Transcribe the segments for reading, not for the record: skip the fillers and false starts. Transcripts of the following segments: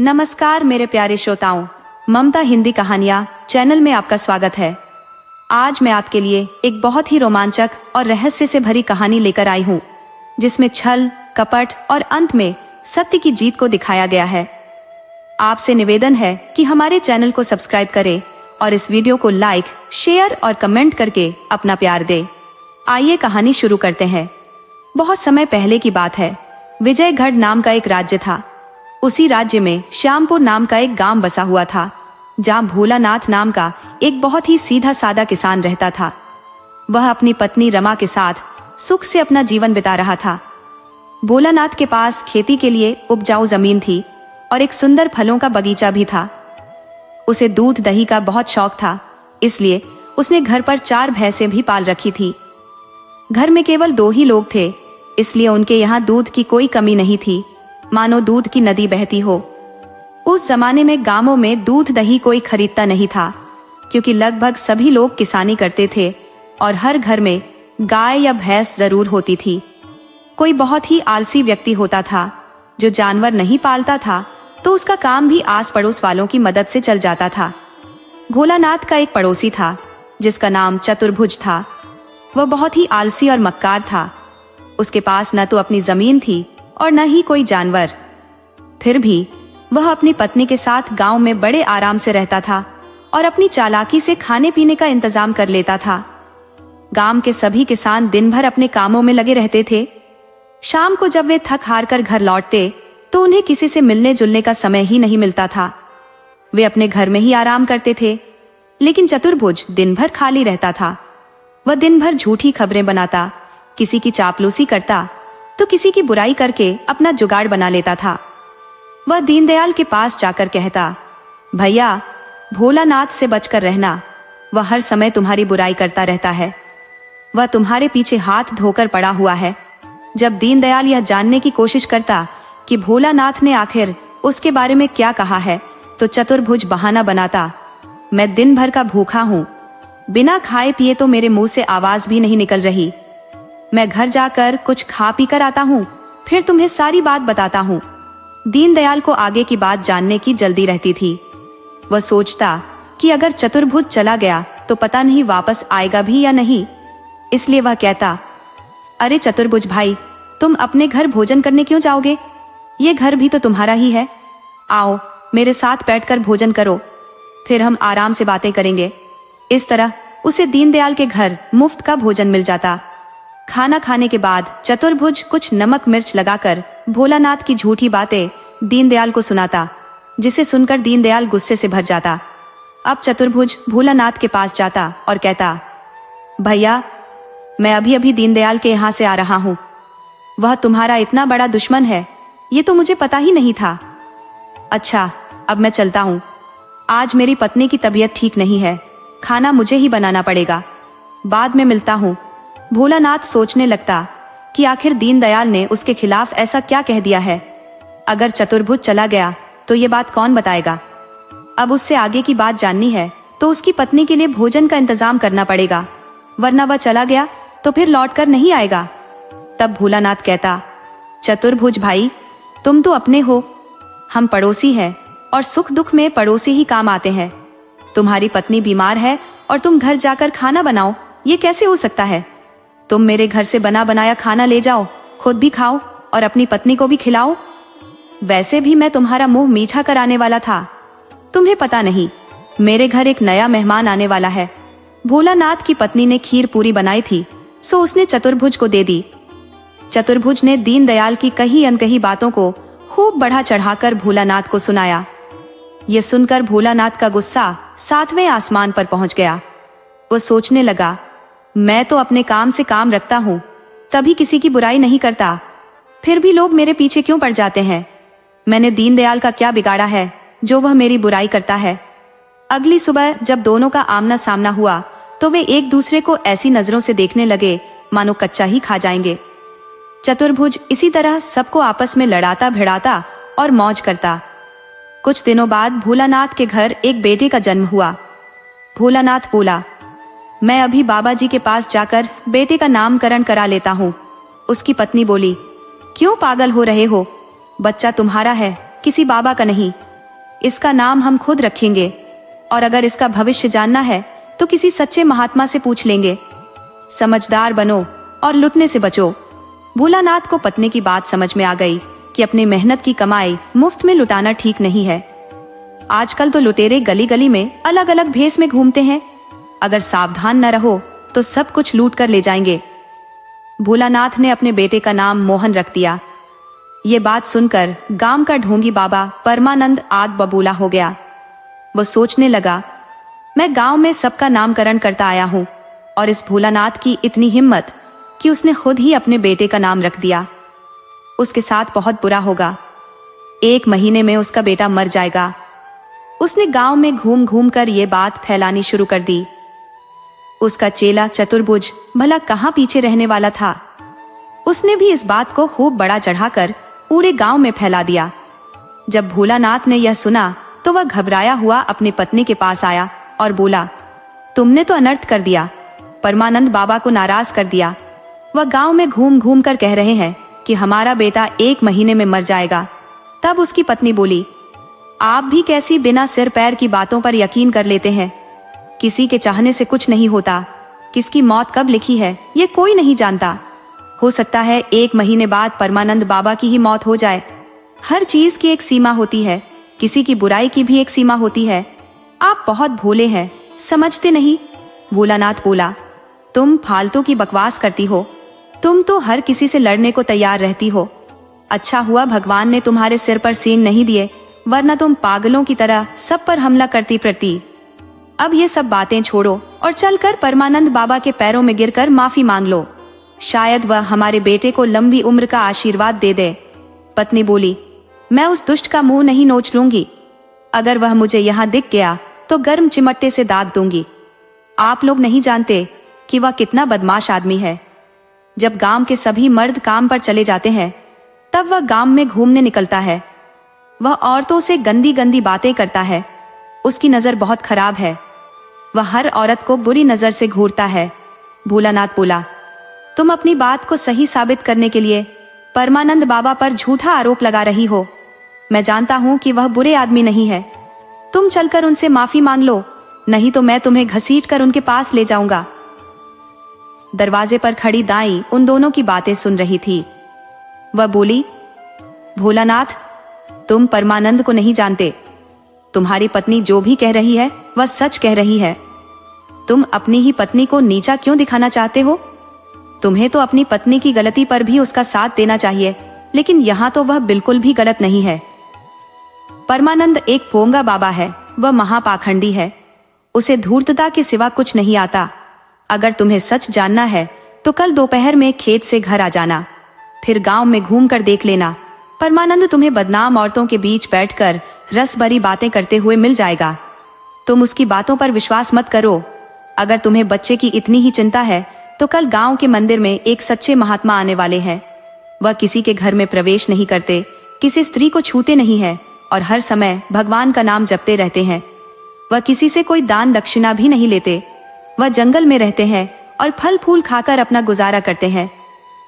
नमस्कार मेरे प्यारे श्रोताओं, ममता हिंदी कहानियाँ चैनल में आपका स्वागत है। आज मैं आपके लिए एक बहुत ही रोमांचक और रहस्य से भरी कहानी लेकर आई हूँ, जिसमें छल, कपट और अंत में सत्य की जीत को दिखाया गया है। आपसे निवेदन है कि हमारे चैनल को सब्सक्राइब करें और इस वीडियो को लाइक, शेयर और कमेंट करके अपना प्यार दें। आइए कहानी शुरू करते हैं। बहुत समय पहले की बात है। विजयगढ़ नाम का एक राज्य था। उसी राज्य में श्यामपुर नाम का एक गांव बसा हुआ था, जहां भोलानाथ नाम का एक बहुत ही सीधा साधा किसान रहता था। वह अपनी पत्नी रमा के साथ सुख से अपना जीवन बिता रहा था। भोलानाथ के पास खेती के लिए उपजाऊ जमीन थी और एक सुंदर फलों का बगीचा भी था। उसे दूध दही का बहुत शौक था, इसलिए उसने घर पर 4 भैंसें भी पाल रखी थी। घर में केवल 2 ही लोग थे, इसलिए उनके यहाँ दूध की कोई कमी नहीं थी, मानो दूध की नदी बहती हो। उस जमाने में गांवों में दूध दही कोई खरीदता नहीं था, क्योंकि लगभग सभी लोग किसानी करते थे और हर घर में गाय या भैंस जरूर होती थी। कोई बहुत ही आलसी व्यक्ति होता था जो जानवर नहीं पालता था, तो उसका काम भी आस पड़ोस वालों की मदद से चल जाता था। भोलानाथ का एक पड़ोसी था जिसका नाम चतुर्भुज था। वह बहुत ही आलसी और मक्कार था। उसके पास न तो अपनी जमीन थी और न ही कोई जानवर। फिर भी वह अपनी पत्नी के साथ गांव में बड़े आराम से रहता था और अपनी चालाकी से खाने पीने का इंतजाम कर लेता था। गांव के सभी किसान दिन भर अपने कामों में लगे रहते थे। शाम को जब वे थक हार कर घर लौटते तो उन्हें किसी से मिलने जुलने का समय ही नहीं मिलता था। वे अपने घर में ही आराम करते थे। लेकिन चतुर्भुज दिन भर खाली रहता था। वह दिन भर झूठी खबरें बनाता, किसी की चापलूसी करता तो किसी की बुराई करके अपना जुगाड़ बना लेता था। वह दीनदयाल के पास जाकर कहता, भैया, भोलानाथ से बचकर रहना, वह हर समय तुम्हारी बुराई करता रहता है। वह तुम्हारे पीछे हाथ धोकर पड़ा हुआ है। जब दीनदयाल यह जानने की कोशिश करता कि भोलानाथ ने आखिर उसके बारे में क्या कहा है, तो चतुर्भुज बहाना बनाता, मैं दिन भर का भूखा हूँ, बिना खाए पिए तो मेरे मुंह से आवाज भी नहीं निकल रही। मैं घर जाकर कुछ खा पी कर आता हूँ, फिर तुम्हें सारी बात बताता हूँ। दीनदयाल को आगे की बात जानने की जल्दी रहती थी। वह सोचता कि अगर चतुर्भुज चला गया तो पता नहीं वापस आएगा भी या नहीं। इसलिए वह कहता, अरे चतुर्भुज भाई, तुम अपने घर भोजन करने क्यों जाओगे? ये घर भी तो तुम्हारा ही है। आओ मेरे साथ बैठकर भोजन करो, फिर हम आराम से बातें करेंगे। इस तरह उसे दीनदयाल के घर मुफ्त का भोजन मिल जाता। खाना खाने के बाद चतुर्भुज कुछ नमक मिर्च लगाकर भोलानाथ की झूठी बातें दीनदयाल को सुनाता, जिसे सुनकर दीनदयाल गुस्से से भर जाता। अब चतुर्भुज भोलानाथ के पास जाता और कहता, भैया, मैं अभी अभी दीनदयाल के यहाँ से आ रहा हूँ। वह तुम्हारा इतना बड़ा दुश्मन है, ये तो मुझे पता ही नहीं था। अच्छा, अब मैं चलता हूँ। आज मेरी पत्नी की तबीयत ठीक नहीं है, खाना मुझे ही बनाना पड़ेगा। बाद में मिलता हूँ। भोलानाथ सोचने लगता कि आखिर दीनदयाल ने उसके खिलाफ ऐसा क्या कह दिया है। अगर चतुर्भुज चला गया तो ये बात कौन बताएगा? अब उससे आगे की बात जाननी है तो उसकी पत्नी के लिए भोजन का इंतजाम करना पड़ेगा, वरना वह चला गया तो फिर लौटकर नहीं आएगा। तब भोलानाथ कहता, चतुर्भुज भाई, तुम तो अपने हो, हम पड़ोसी हैं और सुख दुख में पड़ोसी ही काम आते हैं। तुम्हारी पत्नी बीमार है और तुम घर जाकर खाना बनाओ, ये कैसे हो सकता है? तुम मेरे घर से बना बनाया खाना ले जाओ, खुद भी खाओ और अपनी पत्नी को भी खिलाओ। वैसे भी मैं तुम्हारा मुंह मीठा कराने वाला था। तुम्हें पता नहीं, मेरे घर एक नया मेहमान आने वाला है। भोलानाथ की पत्नी ने खीर पूरी बनाई थी, सो उसने चतुर्भुज को दे दी। चतुर्भुज ने दीनदयाल की कही अनकही बातों को खूब बढ़ा चढ़ाकर भोलानाथ को सुनाया। ये सुनकर भोलानाथ का गुस्सा 7वें आसमान पर पहुंच गया। वो सोचने लगा, मैं तो अपने काम से काम रखता हूँ, तभी किसी की बुराई नहीं करता, फिर भी लोग मेरे पीछे क्यों पड़ जाते हैं? मैंने दीनदयाल का क्या बिगाड़ा है जो वह मेरी बुराई करता है? अगली सुबह जब दोनों का आमना सामना हुआ तो वे एक दूसरे को ऐसी नजरों से देखने लगे मानो कच्चा ही खा जाएंगे। चतुर्भुज इसी तरह सबको आपस में लड़ाता भिड़ाता और मौज करता। कुछ दिनों बाद भोलानाथ के घर एक बेटे का जन्म हुआ। भोलानाथ बोला, मैं अभी बाबा जी के पास जाकर बेटे का नामकरण करा लेता हूँ। उसकी पत्नी बोली, क्यों पागल हो रहे हो? बच्चा तुम्हारा है, किसी बाबा का नहीं। इसका नाम हम खुद रखेंगे, और अगर इसका भविष्य जानना है तो किसी सच्चे महात्मा से पूछ लेंगे। समझदार बनो और लुटने से बचो। भोलानाथ को पत्नी की बात समझ में आ गई कि अपनी मेहनत की कमाई मुफ्त में लुटाना ठीक नहीं है। आजकल तो लुटेरे गली गली में अलग अलग भेष में घूमते हैं, अगर सावधान न रहो तो सब कुछ लूट कर ले जाएंगे। भोलानाथ ने अपने बेटे का नाम मोहन रख दिया। ये बात सुनकर गांव का ढोंगी बाबा परमानंद आग बबूला हो गया। वो सोचने लगा, मैं गांव में सबका नामकरण करता आया हूं, और इस भोलानाथ की इतनी हिम्मत कि उसने खुद ही अपने बेटे का नाम रख दिया। उसके साथ बहुत बुरा होगा। 1 महीने में उसका बेटा मर जाएगा। उसने गांव में घूम घूम कर ये बात फैलानी शुरू कर दी। उसका चेला चतुर्भुज भला कहां पीछे रहने वाला था। उसने भी इस बात को खूब बड़ा चढ़ाकर पूरे गांव में फैला दिया। जब भोलानाथ ने यह सुना तो वह घबराया हुआ अपनी पत्नी के पास आया और बोला, तुमने तो अनर्थ कर दिया, परमानंद बाबा को नाराज कर दिया। वह गांव में घूम घूम कर कह रहे हैं कि हमारा बेटा 1 महीने में मर जाएगा। तब उसकी पत्नी बोली, आप भी कैसी बिना सिर पैर की बातों पर यकीन कर लेते हैं। किसी के चाहने से कुछ नहीं होता। किसकी मौत कब लिखी है ये कोई नहीं जानता। हो सकता है 1 महीने बाद परमानंद बाबा की ही मौत हो जाए। हर चीज की एक सीमा होती है, किसी की बुराई की भी एक सीमा होती है। आप बहुत भोले हैं, समझते नहीं। भोलानाथ बोला, तुम फालतू की बकवास करती हो। तुम तो हर किसी से लड़ने को तैयार रहती हो। अच्छा हुआ भगवान ने तुम्हारे सिर पर सींग नहीं दिए, वरना तुम पागलों की तरह सब पर हमला करती फिरती। अब ये सब बातें छोड़ो और चलकर परमानंद बाबा के पैरों में गिरकर माफी मांग लो। शायद वह हमारे बेटे को लंबी उम्र का आशीर्वाद दे दे। पत्नी बोली, मैं उस दुष्ट का मुंह नहीं नोच लूंगी। अगर वह मुझे यहाँ दिख गया तो गर्म चिमटे से दाग दूंगी। आप लोग नहीं जानते कि वह कितना बदमाश आदमी है। जब गांव के सभी मर्द काम पर चले जाते हैं तब वह गांव में घूमने निकलता है। वह औरतों से गंदी गंदी बातें करता है। उसकी नजर बहुत खराब है। वह हर औरत को बुरी नजर से घूरता है। भोलानाथ बोला, तुम अपनी बात को सही साबित करने के लिए परमानंद बाबा पर झूठा आरोप लगा रही हो। मैं जानता हूं कि वह बुरे आदमी नहीं है। तुम चलकर उनसे माफी मांग लो, नहीं तो मैं तुम्हें घसीट कर उनके पास ले जाऊंगा। दरवाजे पर खड़ी दाई उन दोनों की बातें सुन रही थी। वह बोली, भोलानाथ, तुम परमानंद को नहीं जानते। तुम्हारी पत्नी जो भी कह रही है वह सच कह रही है। तुम अपनी ही पत्नी को नीचा क्यों दिखाना चाहते हो? तुम्हें तो अपनी पत्नी की गलती पर भी उसका साथ देना चाहिए, लेकिन यहाँ तो वह बिल्कुल भी गलत नहीं है। परमानंद एक पोंगा बाबा है, वह महापाखंडी है। उसे धूर्तता के सिवा कुछ नहीं आता। अगर तुम्हें सच जानना है तो कल दोपहर में खेत से घर आ जाना, फिर गांव में घूम कर देख लेना। परमानंद तुम्हें बदनाम औरतों के बीच बैठकर रस भरी बातें करते हुए मिल जाएगा। तुम उसकी बातों पर विश्वास मत करो। अगर तुम्हें बच्चे की इतनी ही चिंता है तो कल गांव के मंदिर में एक सच्चे महात्मा आने वाले हैं। वह किसी के घर में प्रवेश नहीं करते, किसी स्त्री को छूते नहीं है और हर समय भगवान का नाम जपते रहते हैं। वह किसी से कोई दान दक्षिणा भी नहीं लेते। वह जंगल में रहते हैं और फल फूल खाकर अपना गुजारा करते हैं।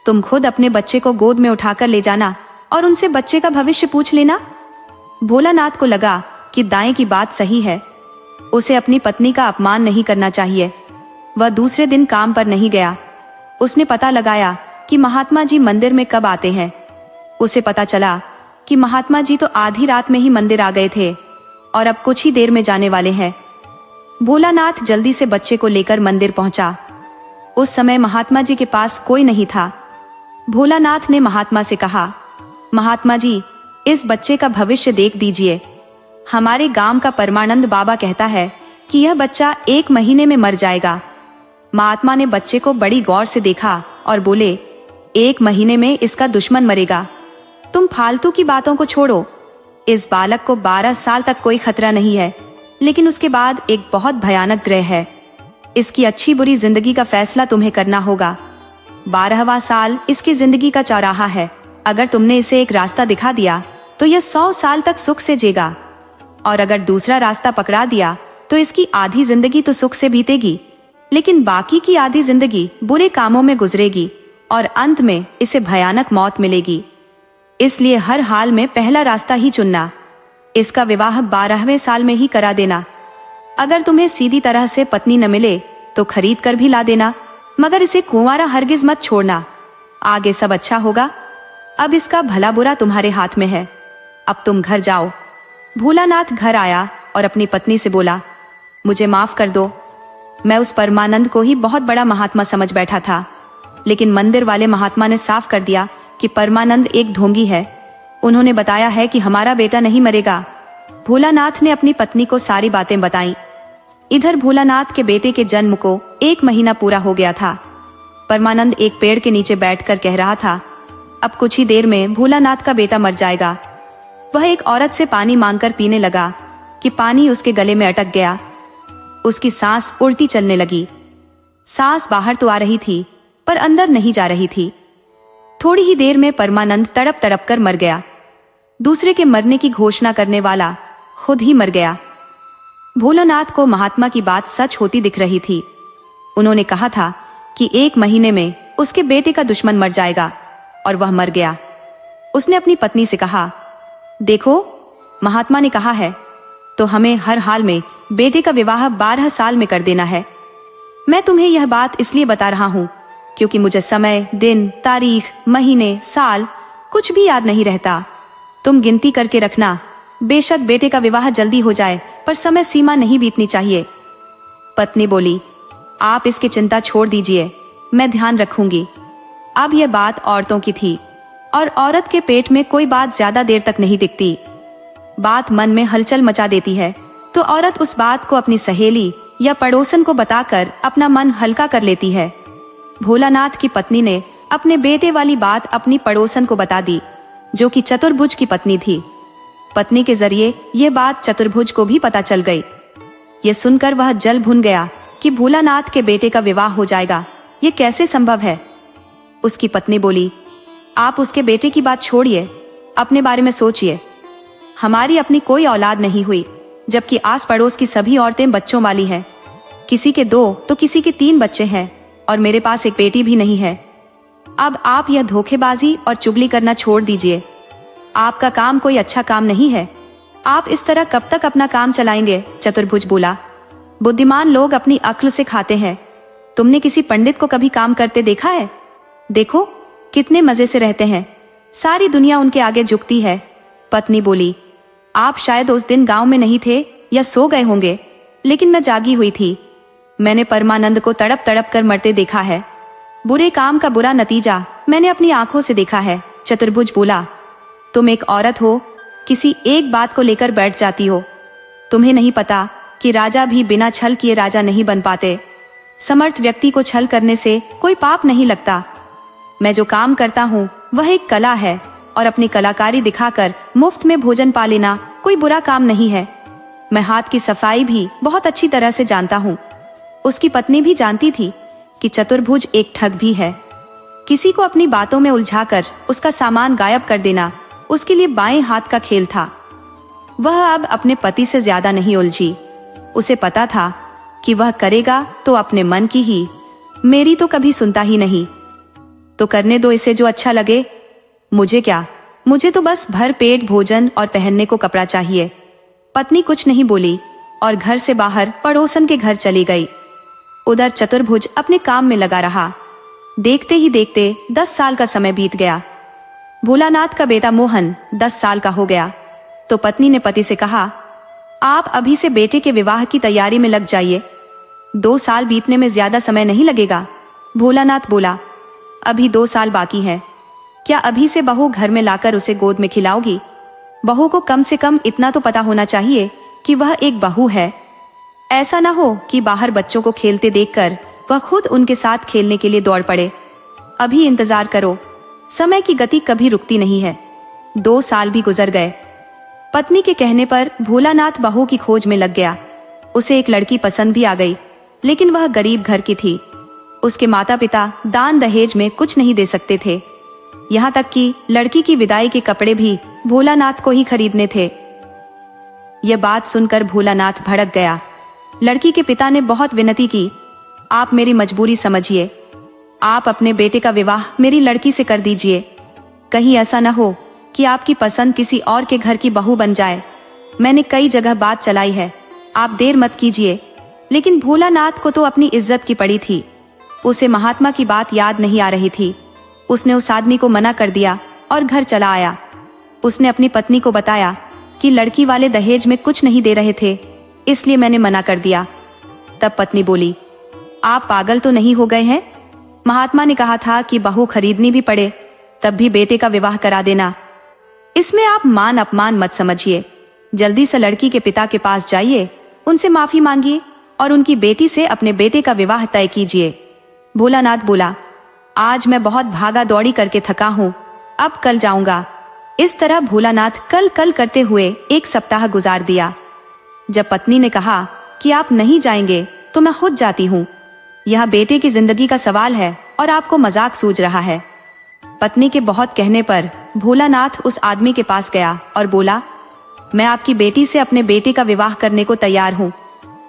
तुम खुद अपने बच्चे को गोद में उठाकर ले जाना और उनसे बच्चे का भविष्य पूछ लेना। भोलानाथ को लगा कि दाएं की बात सही है। उसे अपनी पत्नी का अपमान नहीं करना चाहिए। वह दूसरे दिन काम पर नहीं गया। उसने पता लगाया कि महात्मा जी मंदिर में कब आते हैं। उसे पता चला कि महात्मा जी तो आधी रात में ही मंदिर आ गए थे और अब कुछ ही देर में जाने वाले हैं। भोलानाथ जल्दी से बच्चे को लेकर मंदिर पहुंचा। उस समय महात्मा जी के पास कोई नहीं था। भोलानाथ ने महात्मा से कहा, महात्मा जी, इस बच्चे का भविष्य देख दीजिए। हमारे गांव का परमानंद बाबा कहता है कि यह बच्चा 1 महीने में मर जाएगा। महात्मा ने बच्चे को बड़ी गौर से देखा और बोले, 1 महीने में इसका दुश्मन मरेगा। तुम फालतू की बातों को छोड़ो। इस बालक को 12 साल तक कोई खतरा नहीं है, लेकिन उसके बाद एक बहुत भयानक ग्रह है। इसकी अच्छी बुरी जिंदगी का फैसला तुम्हें करना होगा। 12वां साल इसकी जिंदगी का चौराहा है। अगर तुमने इसे एक रास्ता दिखा दिया तो यह 100 साल तक सुख से जीएगा, और अगर दूसरा रास्ता पकड़ा दिया तो इसकी आधी जिंदगी तो सुख से बीतेगी, लेकिन बाकी की आधी जिंदगी बुरे कामों में गुजरेगी और अंत में इसे भयानक मौत मिलेगी। इसलिए हर हाल में पहला रास्ता ही चुनना। इसका विवाह 12वें साल में ही करा देना। अगर तुम्हें सीधी तरह से पत्नी न मिले तो खरीद कर भी ला देना, मगर इसे कुंवारा हरगिज मत छोड़ना। आगे सब अच्छा होगा। अब इसका भला बुरा तुम्हारे हाथ में है। अब तुम घर जाओ। भोलानाथ घर आया और अपनी पत्नी से बोला, मुझे माफ कर दो। मैं उस परमानंद को ही बहुत बड़ा महात्मा समझ बैठा था, लेकिन मंदिर वाले महात्मा ने साफ कर दिया कि परमानंद एक ढोंगी है। उन्होंने बताया है कि हमारा बेटा नहीं मरेगा। भोलानाथ ने अपनी पत्नी को सारी बातें बताई। इधर भोलानाथ के बेटे के जन्म को 1 महीना पूरा हो गया था। परमानंद एक पेड़ के नीचे बैठकर कह रहा था, अब कुछ ही देर में भोलानाथ का बेटा मर जाएगा। वह एक औरत से पानी मांगकर पीने लगा कि पानी उसके गले में अटक गया। उसकी सांस उड़ती चलने लगी। सांस बाहर तो आ रही थी पर अंदर नहीं जा रही थी। थोड़ी ही देर में परमानंद तड़प तड़प कर मर गया। दूसरे के मरने की घोषणा करने वाला खुद ही मर गया। भोलानाथ को महात्मा की बात सच होती दिख रही थी। उन्होंने कहा था कि 1 महीने में उसके बेटे का दुश्मन मर जाएगा, और वह मर गया। उसने अपनी पत्नी से कहा, देखो महात्मा ने कहा है तो हमें हर हाल में बेटे का विवाह 12 साल में कर देना है। मैं तुम्हें यह बात इसलिए बता रहा हूं क्योंकि मुझे समय, दिन, तारीख, महीने, साल कुछ भी याद नहीं रहता। तुम गिनती करके रखना। बेशक बेटे का विवाह जल्दी हो जाए, पर समय सीमा नहीं बीतनी चाहिए। पत्नी बोली, आप इसकी चिंता छोड़ दीजिए, मैं ध्यान रखूंगी। अब यह बात औरतों की थी, और औरत के पेट में कोई बात ज्यादा देर तक नहीं टिकती। बात मन में हलचल मचा देती है तो औरत उस बात को अपनी सहेली या पड़ोसन को बताकर अपना मन हल्का कर लेती है। भोलानाथ की पत्नी ने अपने बेटे वाली बात अपनी पड़ोसन को बता दी, जो कि चतुर्भुज की पत्नी थी। पत्नी के जरिए यह बात चतुर्भुज को भी पता चल गई। ये सुनकर वह जल भुन गया कि भोलानाथ के बेटे का विवाह हो जाएगा। ये कैसे संभव है? उसकी पत्नी बोली, आप उसके बेटे की बात छोड़िए, अपने बारे में सोचिए। हमारी अपनी कोई औलाद नहीं हुई, जबकि आस पड़ोस की सभी औरतें बच्चों वाली हैं। किसी के 2 तो किसी के 3 बच्चे हैं, और मेरे पास एक बेटी भी नहीं है। अब आप यह धोखेबाजी और चुगली करना छोड़ दीजिए। आपका काम कोई अच्छा काम नहीं है। आप इस तरह कब तक अपना काम चलाएंगे? चतुर्भुज बोला, बुद्धिमान लोग अपनी अक्ल से खाते हैं। तुमने किसी पंडित को कभी काम करते देखा है? देखो कितने मजे से रहते हैं, सारी दुनिया उनके आगे झुकती है। पत्नी बोली, आप शायद उस दिन गांव में नहीं थे या सो गए होंगे, लेकिन मैं जागी हुई थी। मैंने परमानंद को तड़प तड़प कर मरते देखा है। बुरे काम का बुरा नतीजा मैंने अपनी आंखों से देखा है। चतुर्भुज बोला, तुम एक औरत हो, किसी एक बात को लेकर बैठ जाती हो। तुम्हें नहीं पता कि राजा भी बिना छल किए राजा नहीं बन पाते। समर्थ व्यक्ति को छल करने से कोई पाप नहीं लगता। मैं जो काम करता हूँ वह एक कला है, और अपनी कलाकारी दिखाकर मुफ्त में भोजन पा लेना कोई बुरा काम नहीं है। मैं हाथ की सफाई भी बहुत अच्छी तरह से जानता हूँ। उसकी पत्नी भी जानती थी कि चतुर्भुज एक ठग भी है। किसी को अपनी बातों में उलझाकर उसका सामान गायब कर देना उसके लिए बाएं हाथ का खेल था। वह अब अपने पति से ज्यादा नहीं उलझी। उसे पता था कि वह करेगा तो अपने मन की ही, मेरी तो कभी सुनता ही नहीं। तो करने दो इसे जो अच्छा लगे। मुझे क्या, मुझे तो बस भर पेट भोजन और पहनने को कपड़ा चाहिए। पत्नी कुछ नहीं बोली और घर से बाहर पड़ोसन के घर चली गई। उधर चतुर्भुज अपने काम में लगा रहा। देखते ही देखते 10 साल का समय बीत गया। भोलानाथ का बेटा मोहन 10 साल का हो गया तो पत्नी ने पति से कहा, आप अभी से बेटे के विवाह की तैयारी में लग जाइए। 2 साल बीतने में ज्यादा समय नहीं लगेगा। भोलानाथ बोला, अभी 2 साल बाकी है। क्या अभी से बहू घर में लाकर उसे गोद में खिलाओगी? बहू को कम से कम इतना तो पता होना चाहिए कि वह एक बहू है। ऐसा ना हो कि बाहर बच्चों को खेलते देखकर वह खुद उनके साथ खेलने के लिए दौड़ पड़े। अभी इंतजार करो, समय की गति कभी रुकती नहीं है। 2 साल भी गुजर गए। पत्नी के कहने पर भोलानाथ बहू की खोज में लग गया। उसे एक लड़की पसंद भी आ गई, लेकिन वह गरीब घर की थी। उसके माता पिता दान दहेज में कुछ नहीं दे सकते थे। यहाँ तक कि लड़की की विदाई के कपड़े भी भोलानाथ को ही खरीदने थे। यह बात सुनकर भोलानाथ भड़क गया। लड़की के पिता ने बहुत विनती की, आप मेरी मजबूरी समझिए। आप अपने बेटे का विवाह मेरी लड़की से कर दीजिए। कहीं ऐसा न हो कि आपकी पसंद किसी और के घर की बहू बन जाए। मैंने कई जगह बात चलाई है, आप देर मत कीजिए। लेकिन भोलानाथ को तो अपनी इज्जत की पड़ी थी। उसे महात्मा की बात याद नहीं आ रही थी। उसने उस आदमी को मना कर दिया और घर चला आया। उसने अपनी पत्नी को बताया कि लड़की वाले दहेज में कुछ नहीं दे रहे थे, इसलिए मैंने मना कर दिया। तब पत्नी बोली, आप पागल तो नहीं हो गए हैं? महात्मा ने कहा था कि बहू खरीदनी भी पड़े तब भी बेटे का विवाह करा देना। इसमें आप मान अपमान मत समझिए। जल्दी से लड़की के पिता के पास जाइए, उनसे माफी मांगिए और उनकी बेटी से अपने बेटे का विवाह तय कीजिए। भोलानाथ बोला, आज मैं बहुत भागा दौड़ी करके थका हूँ, अब कल जाऊंगा। इस तरह भोलानाथ कल कल करते हुए 1 सप्ताह गुजार दिया। जब पत्नी ने कहा कि आप नहीं जाएंगे तो मैं खुद जाती हूँ, यह बेटे की जिंदगी का सवाल है और आपको मजाक सूझ रहा है। पत्नी के बहुत कहने पर भोलानाथ उस आदमी के पास गया और बोला, मैं आपकी बेटी से अपने बेटे का विवाह करने को तैयार हूँ।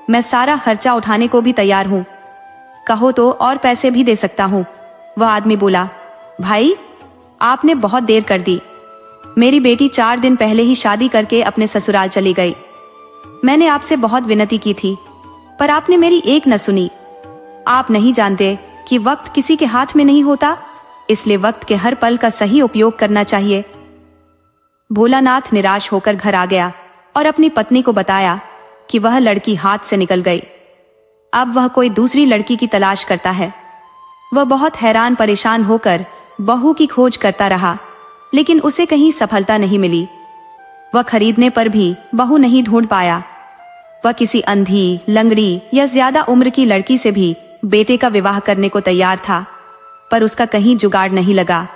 मैं सारा खर्चा उठाने को भी तैयार हूँ, कहो तो और पैसे भी दे सकता हूँ। वह आदमी बोला, भाई आपने बहुत देर कर दी। मेरी बेटी 4 दिन पहले ही शादी करके अपने ससुराल चली गई। मैंने आपसे बहुत विनती की थी पर आपने मेरी एक न सुनी। आप नहीं जानते कि वक्त किसी के हाथ में नहीं होता, इसलिए वक्त के हर पल का सही उपयोग करना चाहिए। भोलानाथ निराश होकर घर आ गया और अपनी पत्नी को बताया कि वह लड़की हाथ से निकल गई। अब वह कोई दूसरी लड़की की तलाश करता है। वह बहुत हैरान परेशान होकर बहू की खोज करता रहा, लेकिन उसे कहीं सफलता नहीं मिली। वह खरीदने पर भी बहू नहीं ढूंढ पाया। वह किसी अंधी, लंगड़ी या ज्यादा उम्र की लड़की से भी बेटे का विवाह करने को तैयार था, पर उसका कहीं जुगाड़ नहीं लगा।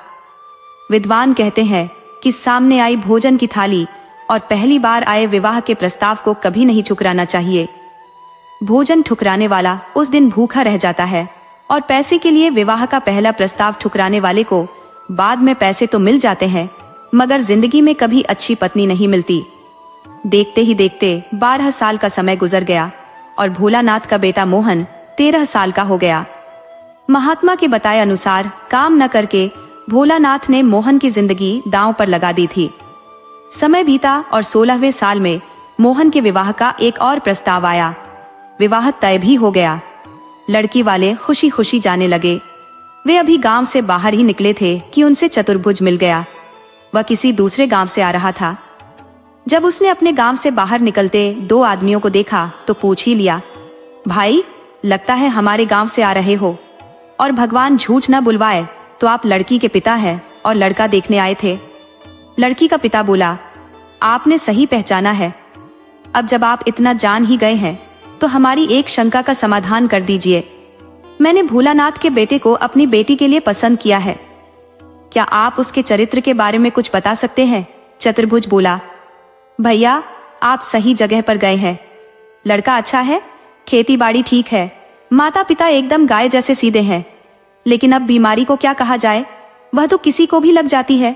विद्वान कहते हैं कि सामने आई भोजन की थाली और पहली बार आए विवाह के प्रस्ताव को कभी नहीं ठुकराना चाहिए। भोजन ठुकराने वाला उस दिन भूखा रह जाता है और पैसे के लिए विवाह का पहला प्रस्ताव ठुकराने वाले को बाद में पैसे तो मिल जाते हैं, मगर जिंदगी में कभी अच्छी पत्नी नहीं मिलती। देखते ही देखते 12 साल का समय गुजर गया और भोलानाथ का बेटा मोहन 13 साल का हो गया। महात्मा के बताए अनुसार काम न करके भोलानाथ ने मोहन की जिंदगी दांव पर लगा दी थी। समय बीता और 16वें साल में मोहन के विवाह का एक और प्रस्ताव आया। विवाह तय भी हो गया। लड़की वाले खुशी खुशी जाने लगे। वे अभी गांव से बाहर ही निकले थे कि उनसे चतुर्भुज मिल गया। वह किसी दूसरे गांव से आ रहा था। जब उसने अपने गांव से बाहर निकलते 2 आदमियों को देखा तो पूछ ही लिया, भाई लगता है हमारे गांव से आ रहे हो, और भगवान झूठ न बुलवाए तो आप लड़की के पिता हैं और लड़का देखने आए थे। लड़की का पिता बोला, आपने सही पहचाना है। अब जब आप इतना जान ही गए हैं तो हमारी एक शंका का समाधान कर दीजिए। मैंने भोलानाथ के बेटे को अपनी बेटी के लिए पसंद किया है। क्या आप उसके चरित्र के बारे में कुछ बता सकते हैं? चतुर्भुज बोला, भैया आप सही जगह पर गए हैं। लड़का अच्छा है, खेती बाड़ी ठीक है, माता पिता एकदम गाय जैसे सीधे हैं। लेकिन अब बीमारी को क्या कहा जाए, वह तो किसी को भी लग जाती है।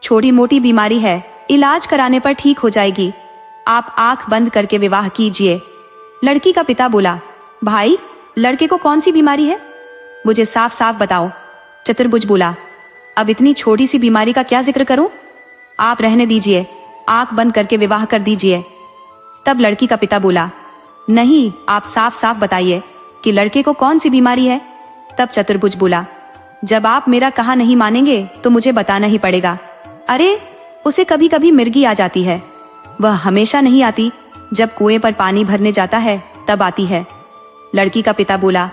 छोटी मोटी बीमारी है, इलाज कराने पर ठीक हो जाएगी। आप आंख बंद करके विवाह कीजिए। लड़की का पिता बोला, भाई लड़के को कौन सी बीमारी है, मुझे साफ साफ बताओ। चतुर्भुज बोला, अब इतनी छोटी सी बीमारी का क्या जिक्र करूं? आप रहने दीजिए, आंख बंद करके विवाह कर दीजिए। तब लड़की का पिता बोला, नहीं आप साफ साफ बताइए कि लड़के को कौन सी बीमारी है। तब चतुर्भुज बोला, जब आप मेरा कहा नहीं मानेंगे तो मुझे बताना ही पड़ेगा। अरे उसे कभी कभी मिर्गी आ जाती है। वह हमेशा नहीं आती, जब कुएं पर पानी भरने जाता है तब आती है। लड़की का पिता बोला,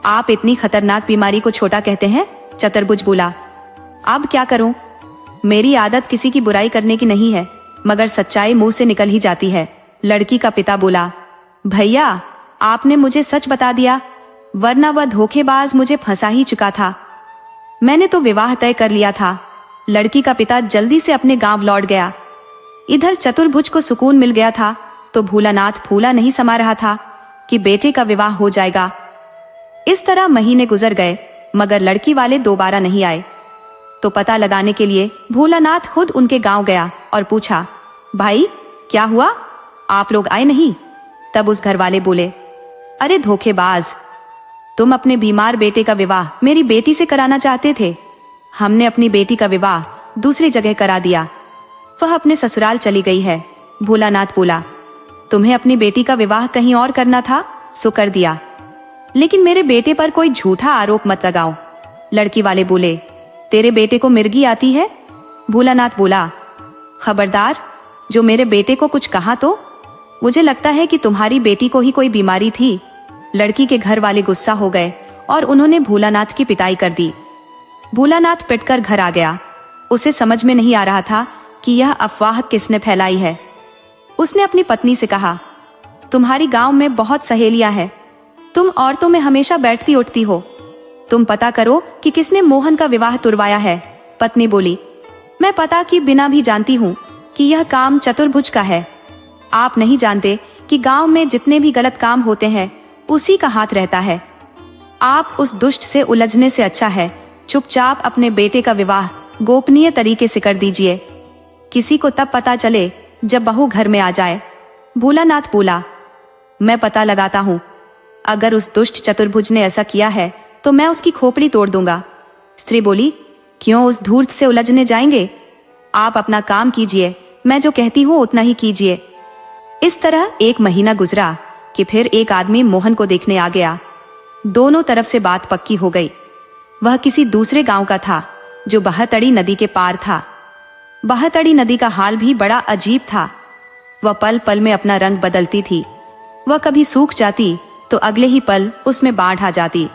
आप इतनी खतरनाक बीमारी को छोटा कहते हैं? चतुर्भुज बोला, अब क्या करूं? मेरी आदत किसी की बुराई करने की नहीं है, मगर सच्चाई मुंह से निकल ही जाती है। लड़की का पिता बोला, भैया आपने मुझे सच बता दिया, वरना वह धोखेबाज मुझे फंसा ही चुका था। मैंने तो विवाह तय कर लिया था। लड़की का पिता जल्दी से अपने गांव लौट गया। इधर चतुर्भुज को सुकून मिल गया था तो भोलानाथ फूला नहीं समा रहा था कि बेटे का विवाह हो जाएगा। इस तरह महीने गुजर गए, मगर लड़की वाले दोबारा नहीं आए। तो पता लगाने के लिए भोलानाथ खुद उनके गांव गया और पूछा, भाई क्या हुआ, आप लोग आए नहीं? तब उस घर वाले बोले, अरे धोखेबाज, तुम अपने बीमार बेटे का विवाह मेरी बेटी से कराना चाहते थे। हमने अपनी बेटी का विवाह दूसरी जगह करा दिया। वह अपने ससुराल चली गई है। भोलानाथ बोला, तुम्हें अपनी बेटी का विवाह कहीं और करना था, सो कर दिया, लेकिन मेरे बेटे पर कोई झूठा आरोप मत लगाओ। लड़की वाले बोले, तेरे बेटे को मिर्गी आती है? भोलानाथ बोला, खबरदार, जो मेरे बेटे को कुछ कहा तो मुझे लगता है कि तुम्हारी बेटी को ही कोई बीमारी थी। लड़की के घर वाले गुस्सा हो गए और उन्होंने भोलानाथ की पिटाई कर दी। भोलानाथ पिटकर घर आ गया। उसे समझ में नहीं आ रहा था कि यह अफवाह किसने फैलाई है। उसने अपनी पत्नी से कहा, तुम्हारी गांव में बहुत सहेलियां हैं, तुम औरतों में हमेशा बैठती उठती हो, तुम पता करो कि किसने मोहन का विवाह तुड़वाया है। पत्नी बोली, मैं पता कि बिना भी जानती हूँ कि यह काम चतुर्भुज का है। आप नहीं जानते कि गांव में जितने भी गलत काम होते हैं उसी का हाथ रहता है। आप उस दुष्ट से उलझने से अच्छा है चुपचाप अपने बेटे का विवाह गोपनीय तरीके से कर दीजिए। किसी को तब पता चले जब बहू घर में आ जाए। भोलानाथ बोला, मैं पता लगाता हूँ, अगर उस दुष्ट चतुर्भुज ने ऐसा किया है तो मैं उसकी खोपड़ी तोड़ दूंगा। स्त्री बोली, क्यों उस धूर्त से उलझने जाएंगे? आप अपना काम कीजिए, मैं जो कहती हूँ उतना ही कीजिए। इस तरह 1 महीना गुजरा कि फिर एक आदमी मोहन को देखने आ गया। दोनों तरफ से बात पक्की हो गई। वह किसी दूसरे गांव का था जो बहतड़ी नदी के पार था। बहतड़ी नदी का हाल भी बड़ा अजीब था। वह पल पल में अपना रंग बदलती थी। वह कभी सूख जाती तो अगले ही पल उसमें बाढ़ आ जाती।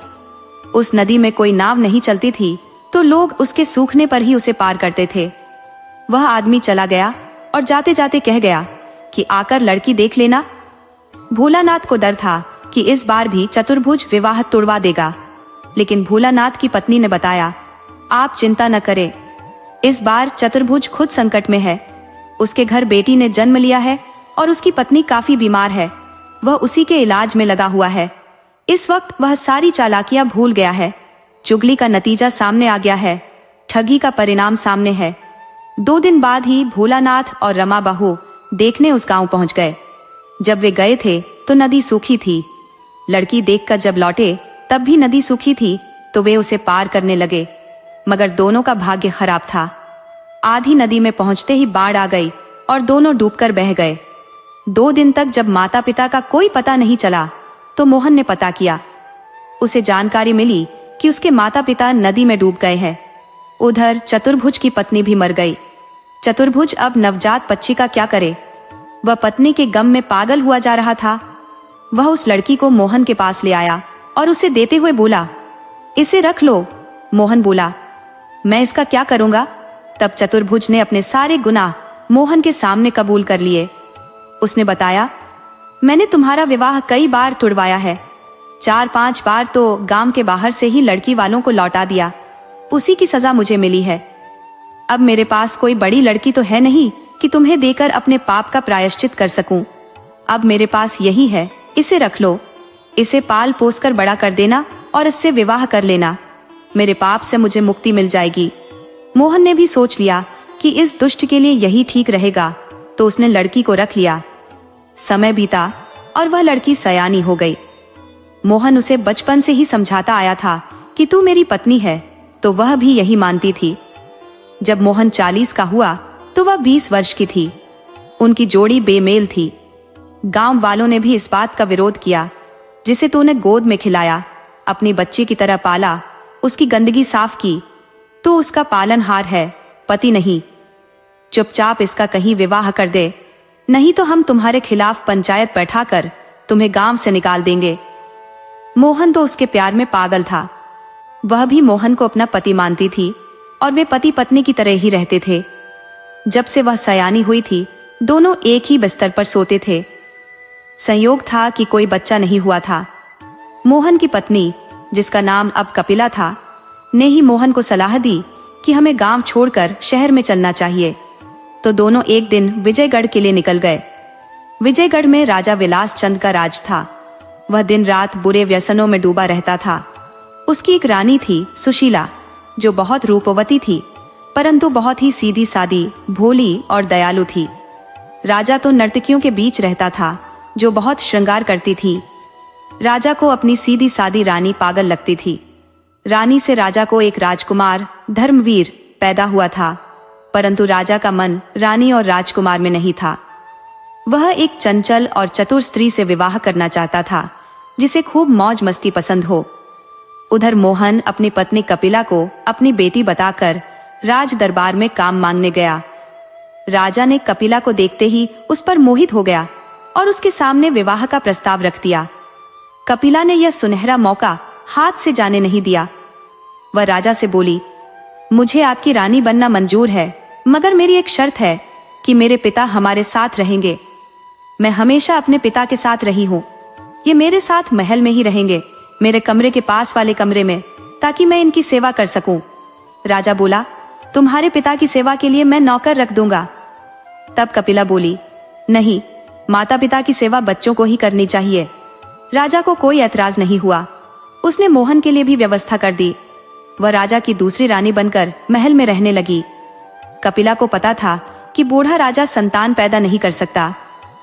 उस नदी में कोई नाव नहीं चलती थी तो लोग उसके सूखने पर ही उसे पार करते थे। वह आदमी चला गया और जाते जाते कह गया कि आकर लड़की देख लेना। भोलानाथ को डर था कि इस बार भी चतुर्भुज विवाह तुड़वा देगा, लेकिन भोलानाथ की पत्नी ने बताया, आप चिंता न करें, इस बार चतुर्भुज खुद संकट में है। उसके घर बेटी ने जन्म लिया है और उसकी पत्नी काफी बीमार है। वह उसी के इलाज में लगा हुआ है। इस वक्त वह सारी चालाकियां भूल गया है। चुगली का नतीजा सामने आ गया है, ठगी का परिणाम सामने है। 2 दिन बाद ही भोलानाथ और रमा बहू देखने उस गांव पहुंच गए। जब वे गए थे तो नदी सूखी थी। लड़की देखकर जब लौटे तब भी नदी सूखी थी तो वे उसे पार करने लगे, मगर दोनों का भाग्य खराब था। आधी नदी में पहुंचते ही बाढ़ आ गई और दोनों डूबकर बह गए। 2 दिन तक जब माता पिता का कोई पता नहीं चला तो मोहन ने पता किया। उसे जानकारी मिली कि उसके माता पिता नदी में डूब गए हैं। उधर चतुर्भुज की पत्नी भी मर गई। चतुर्भुज अब नवजात बच्ची का क्या करे? वह पत्नी के गम में पागल हुआ जा रहा था। वह उस लड़की को मोहन के पास ले आया और उसे देते हुए बोला, इसे रख लो। मोहन बोला, मैं इसका क्या करूंगा? तब चतुर्भुज ने अपने सारे गुनाह मोहन के सामने कबूल कर लिए। उसने बताया, मैंने तुम्हारा विवाह कई बार तुड़वाया है। 4-5 बार तो गांव के बाहर से ही लड़की वालों को लौटा दिया। उसी की सजा मुझे मिली है। अब मेरे पास कोई बड़ी लड़की तो है नहीं कि तुम्हें देकर अपने पाप का प्रायश्चित कर सकूं। अब मेरे पास यही है, इसे रख लो। इसे पाल पोस कर बड़ा कर देना और इससे विवाह कर लेना। मेरे पाप से मुझे मुक्ति मिल जाएगी। मोहन ने भी सोच लिया कि इस दुष्ट के लिए यही ठीक रहेगा, तो उसने लड़की को रख लिया। समय बीता और वह लड़की सयानी हो गई। मोहन उसे बचपन से ही समझाता आया था कि तू मेरी पत्नी है, तो वह भी यही मानती थी। जब मोहन 40 का हुआ तो वह 20 वर्ष की थी। उनकी जोड़ी बेमेल थी। गांव वालों ने भी इस बात का विरोध किया, जिसे तूने गोद में खिलाया, अपनी बच्ची की तरह पाला, उसकी गंदगी साफ की, तो उसका पालनहार है, पति नहीं। चुपचाप इसका कहीं विवाह कर दे, नहीं तो हम तुम्हारे खिलाफ पंचायत बैठाकर तुम्हें गांव से निकाल देंगे। मोहन तो उसके प्यार में पागल था। वह भी मोहन को अपना पति मानती थी और वे पति पत्नी की तरह ही रहते थे। जब से वह सयानी हुई थी, दोनों एक ही बिस्तर पर सोते थे। संयोग था कि कोई बच्चा नहीं हुआ था। मोहन की पत्नी, जिसका नाम अब कपिला था, ने ही मोहन को सलाह दी कि हमें गांव छोड़कर शहर में चलना चाहिए। तो दोनों एक दिन विजयगढ़ के लिए निकल गए। विजयगढ़ में राजा विलास चंद का राज था। वह दिन रात बुरे व्यसनों में डूबा रहता था। उसकी एक रानी थी, सुशीला, जो बहुत रूपवती थी, परंतु बहुत ही सीधी सादी, भोली और दयालु थी। राजा तो नर्तकियों के बीच रहता था, जो बहुत श्रृंगार करती थी। राजा को अपनी सीधी सादी रानी पागल लगती थी। रानी से राजा को एक राजकुमार, धर्मवीर, पैदा हुआ था, परंतु राजा का मन रानी और राजकुमार में नहीं था। वह एक चंचल और चतुर स्त्री से विवाह करना चाहता था, जिसे खूब मौज मस्ती पसंद हो। उधर मोहन अपनी पत्नी कपिला को अपनी बेटी बताकर राज दरबार में काम मांगने गया। राजा ने कपिला को देखते ही उस पर मोहित हो गया और उसके सामने विवाह का प्रस्ताव रख दिया। कपिला ने यह सुनहरा मौका हाथ से जाने नहीं दिया। वह राजा से बोली, मुझे आपकी रानी बनना मंजूर है, मगर मेरी एक शर्त है कि मेरे पिता हमारे साथ रहेंगे। मैं हमेशा अपने पिता के साथ रही हूँ। ये मेरे साथ महल में ही रहेंगे, मेरे कमरे के पास वाले कमरे में, ताकि मैं इनकी सेवा कर सकूं। राजा बोला, तुम्हारे पिता की सेवा के लिए मैं नौकर रख दूंगा। तब कपिला बोली, नहीं, माता पिता की सेवा बच्चों को ही करनी चाहिए। राजा को कोई ऐतराज नहीं हुआ। उसने मोहन के लिए भी व्यवस्था कर दी। वह राजा की दूसरी रानी बनकर महल में रहने लगी। कपिला को पता था कि बूढ़ा राजा संतान पैदा नहीं कर सकता,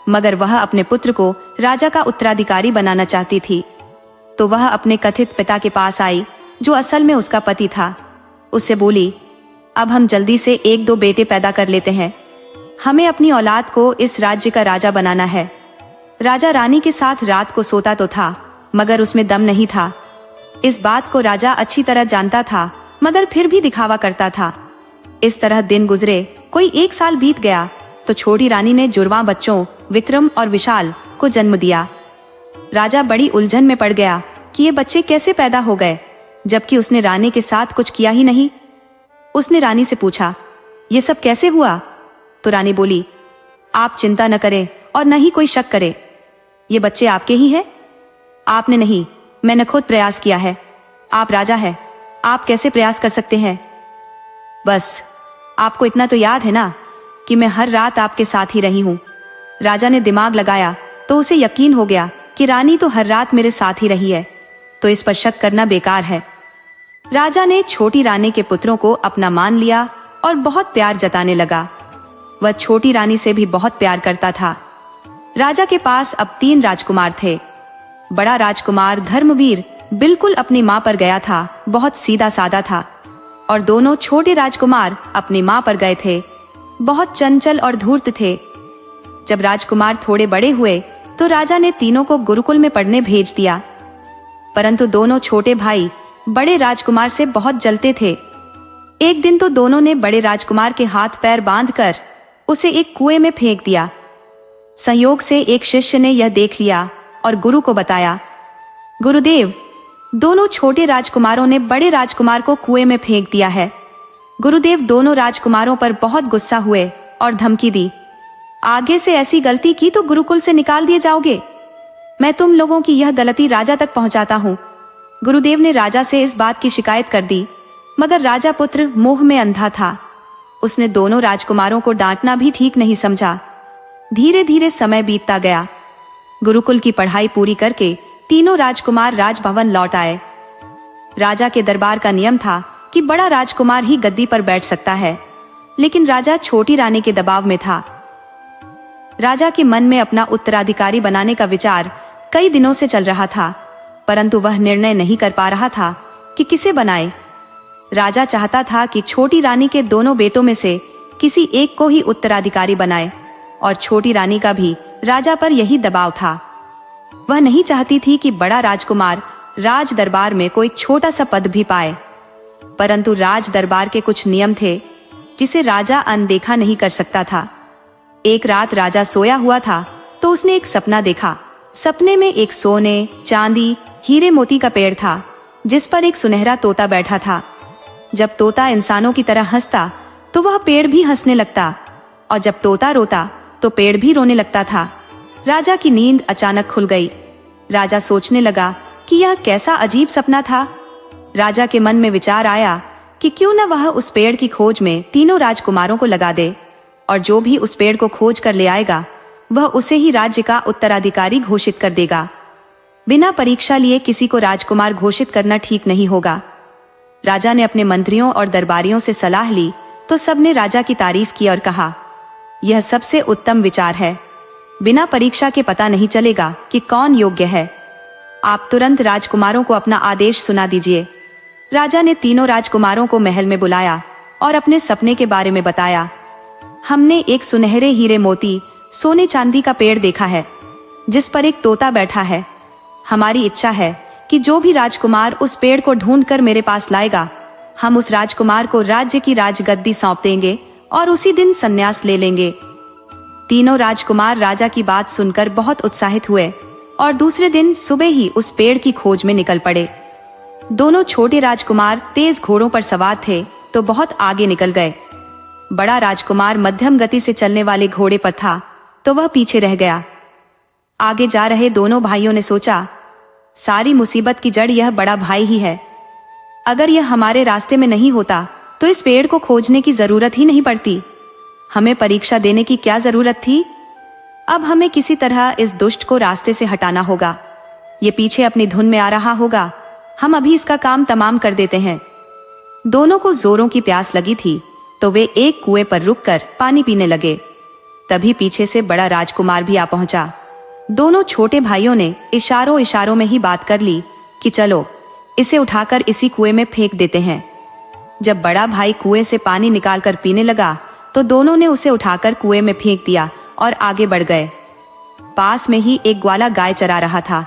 मगर वह अपने पुत्र को राजा का उत्तराधिकारी बनाना चाहती थी। तो वह अपने कथित पिता के पास आई, जो असल में उसका पति था। उससे बोली, अब हम जल्दी से 1-2 बेटे पैदा कर लेते हैं। हमें अपनी औलाद को इस राज्य का राजा बनाना है। राजा रानी के साथ रात को सोता तो था, मगर उसमें दम नहीं था। इस बात को राजा अच्छी तरह जानता था, मगर फिर भी दिखावा करता था। इस तरह दिन गुजरे। कोई 1 साल बीत गया तो छोटी रानी ने जुड़वां बच्चों विक्रम और विशाल को जन्म दिया। राजा बड़ी उलझन में पड़ गया कि ये बच्चे कैसे पैदा हो गए, जबकि उसने रानी के साथ कुछ किया ही नहीं। उसने रानी से पूछा, ये सब कैसे हुआ? तो रानी बोली, आप चिंता न करें और न ही कोई शक करे। ये बच्चे आपके ही हैं। आपने नहीं, मैंने खुद प्रयास किया है। आप राजा हैं, आप कैसे प्रयास कर सकते हैं? बस आपको इतना तो याद है ना कि मैं हर रात आपके साथ ही रही हूं। राजा ने दिमाग लगाया तो उसे यकीन हो गया कि रानी तो हर रात मेरे साथ ही रही है, तो इस पर शक करना बेकार है। राजा ने छोटी रानी के पुत्रों को अपना मान लिया और बहुत प्यार जताने लगा। वह छोटी रानी से भी बहुत प्यार करता था। राजा के पास अब 3 राजकुमार थे। बड़ा राजकुमार धर्मवीर बिल्कुल अपनी मां पर गया था, बहुत सीधा साधा था, और दोनों छोटे राजकुमार अपनी मां पर गए थे, बहुत चंचल और धूर्त थे। जब राजकुमार थोड़े बड़े हुए तो राजा ने तीनों को गुरुकुल में पढ़ने भेज दिया, परंतु दोनों छोटे भाई बड़े राजकुमार से बहुत जलते थे। एक दिन तो दोनों ने बड़े राजकुमार के हाथ पैर बांधकर उसे एक कुएं में फेंक दिया। संयोग से एक शिष्य ने यह देख लिया और गुरु को बताया। गुरुदेव, दोनों छोटे राजकुमारों ने बड़े राजकुमार को कुएं में फेंक दिया है। गुरुदेव दोनों राजकुमारों पर बहुत गुस्सा हुए और धमकी दी, आगे से ऐसी गलती की तो गुरुकुल से निकाल दिए जाओगे। मैं तुम लोगों की यह गलती राजा तक पहुंचाता हूं। गुरुदेव ने राजा से इस बात की शिकायत कर दी, मगर राजा पुत्र मोह में अंधा था। उसने दोनों राजकुमारों को डांटना भी ठीक नहीं समझा। धीरे धीरे समय बीतता गया। गुरुकुल की पढ़ाई पूरी करके तीनों राजकुमार राजभवन लौट आए। राजा के दरबार का नियम था कि बड़ा राजकुमार ही गद्दी पर बैठ सकता है, लेकिन राजा छोटी रानी के दबाव में था। राजा के मन में अपना उत्तराधिकारी बनाने का विचार कई दिनों से चल रहा था, परंतु वह निर्णय नहीं कर पा रहा था कि किसे बनाए। राजा चाहता था कि छोटी रानी के दोनों बेटों में से किसी एक को ही उत्तराधिकारी बनाए, और छोटी रानी का भी राजा पर यही दबाव था। वह नहीं चाहती थी कि बड़ा राजकुमार राज दरबार में कोई छोटा सा पद भी पाए, परंतु राज दरबार के कुछ नियम थे जिसे राजा अनदेखा नहीं कर सकता था। एक रात राजा सोया हुआ था तो उसने एक सपना देखा। सपने में एक सोने, चांदी, हीरे मोती का पेड़ था, जिस पर एक सुनहरा तोता बैठा था। जब तोता इंसानों की तरह हंसता तो वह पेड़ भी हंसने लगता, और जब तोता रोता तो पेड़ भी रोने लगता था। राजा की नींद अचानक खुल गई। राजा सोचने लगा कि यह कैसा अजीब सपना था। राजा के मन में विचार आया कि क्यों न वह उस पेड़ की खोज में तीनों राजकुमारों को लगा दे, और जो भी उस पेड़ को खोज कर ले आएगा वह उसे ही राज्य का उत्तराधिकारी घोषित कर देगा। बिना परीक्षा लिए किसी को राजकुमार घोषित करना ठीक नहीं होगा। राजा ने अपने मंत्रियों और दरबारियों से सलाह ली तो सबने राजा की तारीफ की और कहा, यह सबसे उत्तम विचार है। बिना परीक्षा के पता नहीं चलेगा कि कौन योग्य है। आप तुरंत राजकुमारों को अपना आदेश सुना दीजिए। राजा ने तीनों राजकुमारों को महल में बुलाया और अपने सपने के बारे में बताया। हमने एक सुनहरे हीरे मोती सोने चांदी का पेड़ देखा है जिस पर एक तोता बैठा है। हमारी इच्छा है कि जो भी राजकुमार उस पेड़ को ढूंढकर मेरे पास लाएगा, हम उस राजकुमार को राज्य की राजगद्दी सौंप देंगे और उसी दिन संन्यास ले लेंगे। तीनों राजकुमार राजा की बात सुनकर बहुत उत्साहित हुए और दूसरे दिन सुबह ही उस पेड़ की खोज में निकल पड़े। दोनों छोटे राजकुमार तेज घोड़ों पर सवार थे तो बहुत आगे निकल गए। बड़ा राजकुमार मध्यम गति से चलने वाले घोड़े पर था तो वह पीछे रह गया। आगे जा रहे दोनों भाइयों ने सोचा, सारी मुसीबत की जड़ यह बड़ा भाई ही है। अगर यह हमारे रास्ते में नहीं होता तो इस पेड़ को खोजने की जरूरत ही नहीं पड़ती। हमें परीक्षा देने की क्या जरूरत थी। अब हमें किसी तरह इस दुष्ट को रास्ते से हटाना होगा। ये पीछे अपनी धुन में आ रहा होगा, हम अभी इसका काम तमाम कर देते हैं। दोनों को जोरों की प्यास लगी थी तो वे एक कुएं पर रुककर पानी पीने लगे। तभी पीछे से बड़ा राजकुमार भी आ पहुंचा। दोनों छोटे भाइयों ने इशारों इशारों में ही बात कर ली कि चलो इसे उठाकर इसी कुएं में फेंक देते हैं। जब बड़ा भाई कुएं से पानी निकालकर पीने लगा तो दोनों ने उसे उठाकर कुएं में फेंक दिया और आगे बढ़ गए। पास में ही एक ग्वाला गाय चरा रहा था।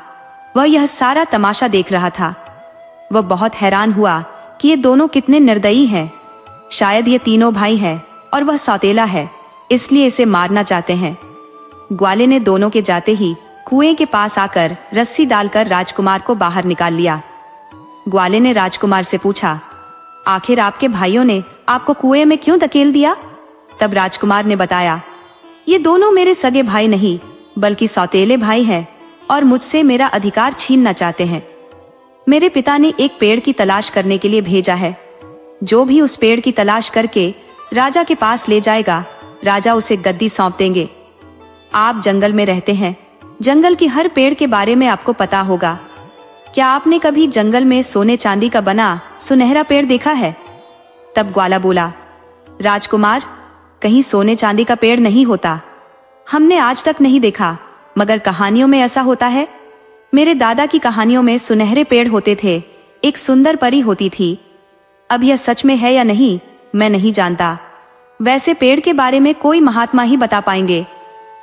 वह यह सारा तमाशा देख रहा था। वह बहुत हैरान हुआ कि ये दोनों कितने निर्दयी हैं। शायद ये तीनों भाई हैं और वह सौतेला है, इसलिए इसे मारना चाहते हैं। ग्वाले ने दोनों के जाते ही कुएं के पास आकर रस्सी डालकर राजकुमार को बाहर निकाल लिया। ग्वाले ने राजकुमार से पूछा, आखिर आपके भाइयों ने आपको कुएं में क्यों धकेल दिया? तब राजकुमार ने बताया, ये दोनों मेरे सगे भाई नहीं बल्कि सौतेले भाई हैं और मुझसे मेरा अधिकार छीनना चाहते हैं। मेरे पिता ने एक पेड़ की तलाश करने के लिए भेजा है। जो भी उस पेड़ की तलाश करके राजा के पास ले जाएगा, राजा उसे गद्दी सौंप देंगे। आप जंगल में रहते हैं, जंगल की हर पेड़ के बारे में आपको पता होगा। क्या आपने कभी जंगल में सोने चांदी का बना सुनहरा पेड़ देखा है? तब ग्वाला बोला, राजकुमार, कहीं सोने चांदी का पेड़ नहीं होता। हमने आज तक नहीं देखा, मगर कहानियों में ऐसा होता है। मेरे दादा की कहानियों में सुनहरे पेड़ होते थे, एक सुंदर परी होती थी। अब यह सच में है या नहीं मैं नहीं जानता। वैसे पेड़ के बारे में कोई महात्मा ही बता पाएंगे।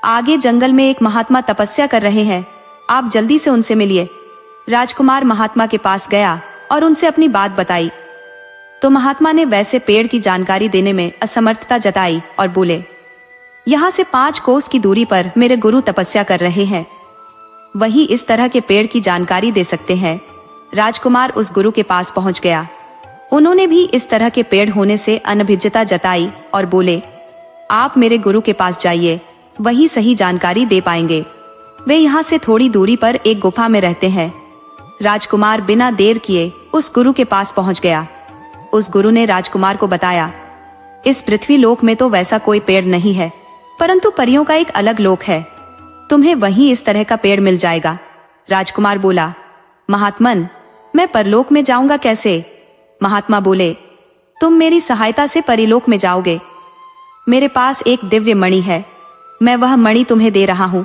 आगे जंगल में एक महात्मा तपस्या कर रहे हैं, आप जल्दी से उनसे मिलिए। राजकुमार महात्मा के पास गया और उनसे अपनी बात बताई तो महात्मा ने वैसे पेड़ की जानकारी देने में असमर्थता जताई और बोले, यहाँ से 5 कोस की दूरी पर मेरे गुरु तपस्या कर रहे हैं, वही इस तरह के पेड़ की जानकारी दे सकते हैं। राजकुमार उस गुरु के पास पहुंच गया। उन्होंने भी इस तरह के पेड़ होने से अनभिज्ञता जताई और बोले, आप मेरे गुरु के पास जाइए, वही सही जानकारी दे पाएंगे। वे यहाँ से थोड़ी दूरी पर एक गुफा में रहते हैं। राजकुमार बिना देर किए उस गुरु के पास पहुंच गया। उस गुरु ने राजकुमार को बताया, इस पृथ्वी लोक में तो वैसा कोई पेड़ नहीं है, परंतु परियों का एक अलग लोक है, तुम्हें वहीं इस तरह का पेड़ मिल जाएगा। राजकुमार बोला, महात्मन, मैं परलोक में जाऊंगा कैसे? महात्मा बोले, तुम मेरी सहायता से परिलोक में जाओगे। मेरे पास एक दिव्य मणि है, मैं वह मणि तुम्हें दे रहा हूं।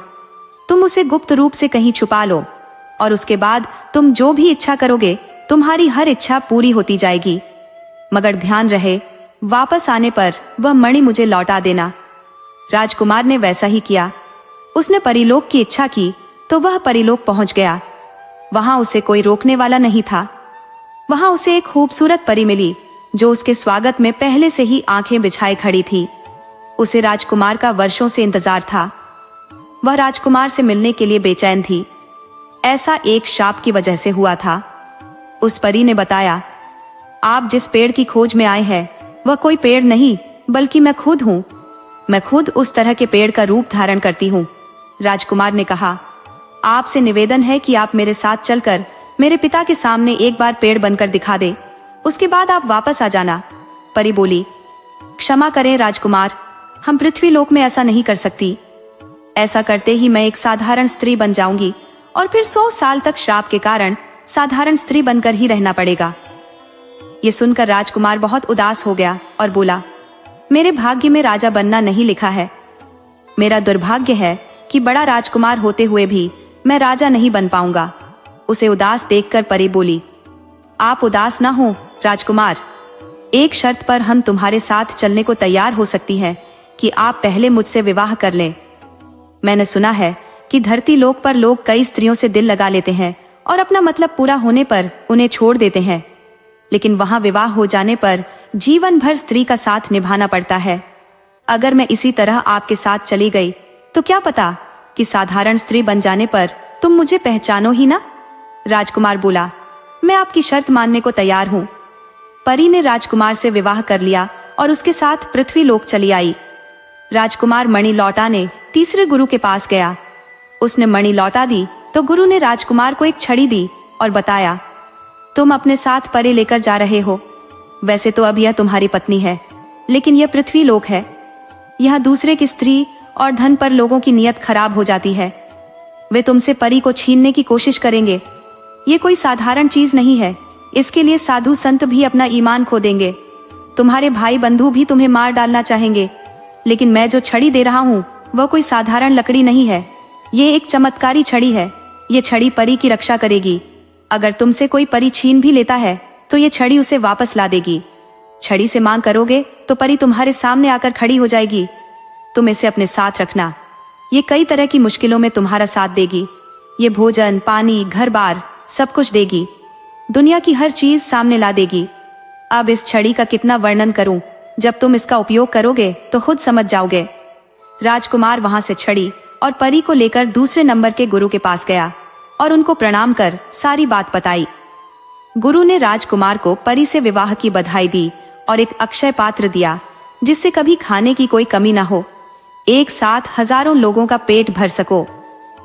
तुम उसे गुप्त रूप से कहीं छुपा लो और उसके बाद तुम जो भी इच्छा करोगे, तुम्हारी हर इच्छा पूरी होती जाएगी। मगर ध्यान रहे, वापस आने पर वह मणि मुझे लौटा देना। राजकुमार ने वैसा ही किया। उसने परिलोक की इच्छा की तो वह परिलोक पहुंच गया। वहां उसे कोई रोकने वाला नहीं था। वहां उसे एक खूबसूरत परी मिली जो उसके स्वागत में पहले से ही आंखें बिछाए खड़ी थी। उसे राजकुमार का वर्षों से इंतजार था। वह राजकुमार से मिलने के लिए बेचैन थी। ऐसा एक शाप की वजह से हुआ था। उस परी ने बताया, आप जिस पेड़ की खोज में आए हैं वह कोई पेड़ नहीं बल्कि मैं खुद हूं। मैं खुद उस तरह के पेड़ का रूप धारण करती हूं। राजकुमार ने कहा, आपसे निवेदन है कि आप मेरे साथ चलकर मेरे पिता के सामने एक बार पेड़ बनकर दिखा दे, उसके बाद आप वापस आ जाना। परी बोली, क्षमा करें राजकुमार, हम पृथ्वी लोक में ऐसा नहीं कर सकती। ऐसा करते ही मैं एक साधारण स्त्री बन जाऊंगी और फिर 100 साल तक श्राप के कारण साधारण स्त्री बनकर ही रहना पड़ेगा। ये सुनकर राजकुमार बहुत उदास हो गया और बोला, मेरे भाग्य में राजा बनना नहीं लिखा है। मेरा दुर्भाग्य है कि बड़ा राजकुमार होते हुए भी मैं राजा नहीं बन पाऊंगा। उसे उदास देखकर परी बोली, आप उदास ना हो राजकुमार, एक शर्त पर हम तुम्हारे साथ चलने को तैयार हो सकती है कि आप पहले मुझसे विवाह कर लें। मैंने सुना है कि धरती लोक पर लोग कई स्त्रियों से दिल लगा लेते हैं और अपना मतलब पूरा होने पर उन्हें छोड़ देते हैं, लेकिन वहां विवाह हो जाने पर जीवन भर स्त्री का साथ निभाना पड़ता है। अगर मैं इसी तरह आपके साथ चली गई तो क्या पता कि साधारण स्त्री बन जाने पर तुम मुझे पहचानो ही ना। राजकुमार बोला, मैं आपकी शर्त मानने को तैयार हूँ। परी ने राजकुमार से विवाह कर लिया और उसके साथ पृथ्वी लोक चली आई। राजकुमार मणि लौटाने तीसरे गुरु के पास गया। उसने मणि लौटा दी तो गुरु ने राजकुमार को एक छड़ी दी और बताया, तुम अपने साथ परे लेकर जा रहे हो। वैसे तो अब यह तुम्हारी पत्नी है, लेकिन यह पृथ्वी लोक है। यह दूसरे की स्त्री और धन पर लोगों की नीयत खराब हो जाती है। वे तुमसे परी को छीनने की कोशिश करेंगे। ये कोई साधारण चीज नहीं है, इसके लिए साधु संत भी अपना ईमान खो देंगे। तुम्हारे भाई बंधु भी तुम्हें मार डालना चाहेंगे, लेकिन मैं जो छड़ी दे रहा हूँ वह कोई साधारण लकड़ी नहीं है। ये एक चमत्कारी छड़ी है। ये छड़ी परी की रक्षा करेगी। अगर तुमसे कोई परी छीन भी लेता है तो ये छड़ी उसे वापस ला देगी। छड़ी से मांग करोगे तो परी तुम्हारे सामने आकर खड़ी हो जाएगी। तुम इसे अपने साथ रखना। ये कई तरह की मुश्किलों में तुम्हारा साथ देगी। ये भोजन, पानी, घर बार सब कुछ देगी। दुनिया की हर चीज सामने ला देगी। अब इस छड़ी का कितना वर्णन करूं, जब तुम इसका उपयोग करोगे तो खुद समझ जाओगे। राजकुमार वहां से छड़ी और परी को लेकर दूसरे नंबर के गुरु के पास गया और उनको प्रणाम कर सारी बात बताई। गुरु ने राजकुमार को परी से विवाह की बधाई दी और एक अक्षय पात्र दिया जिससे कभी खाने की कोई कमी ना हो, एक साथ हजारों लोगों का पेट भर सको।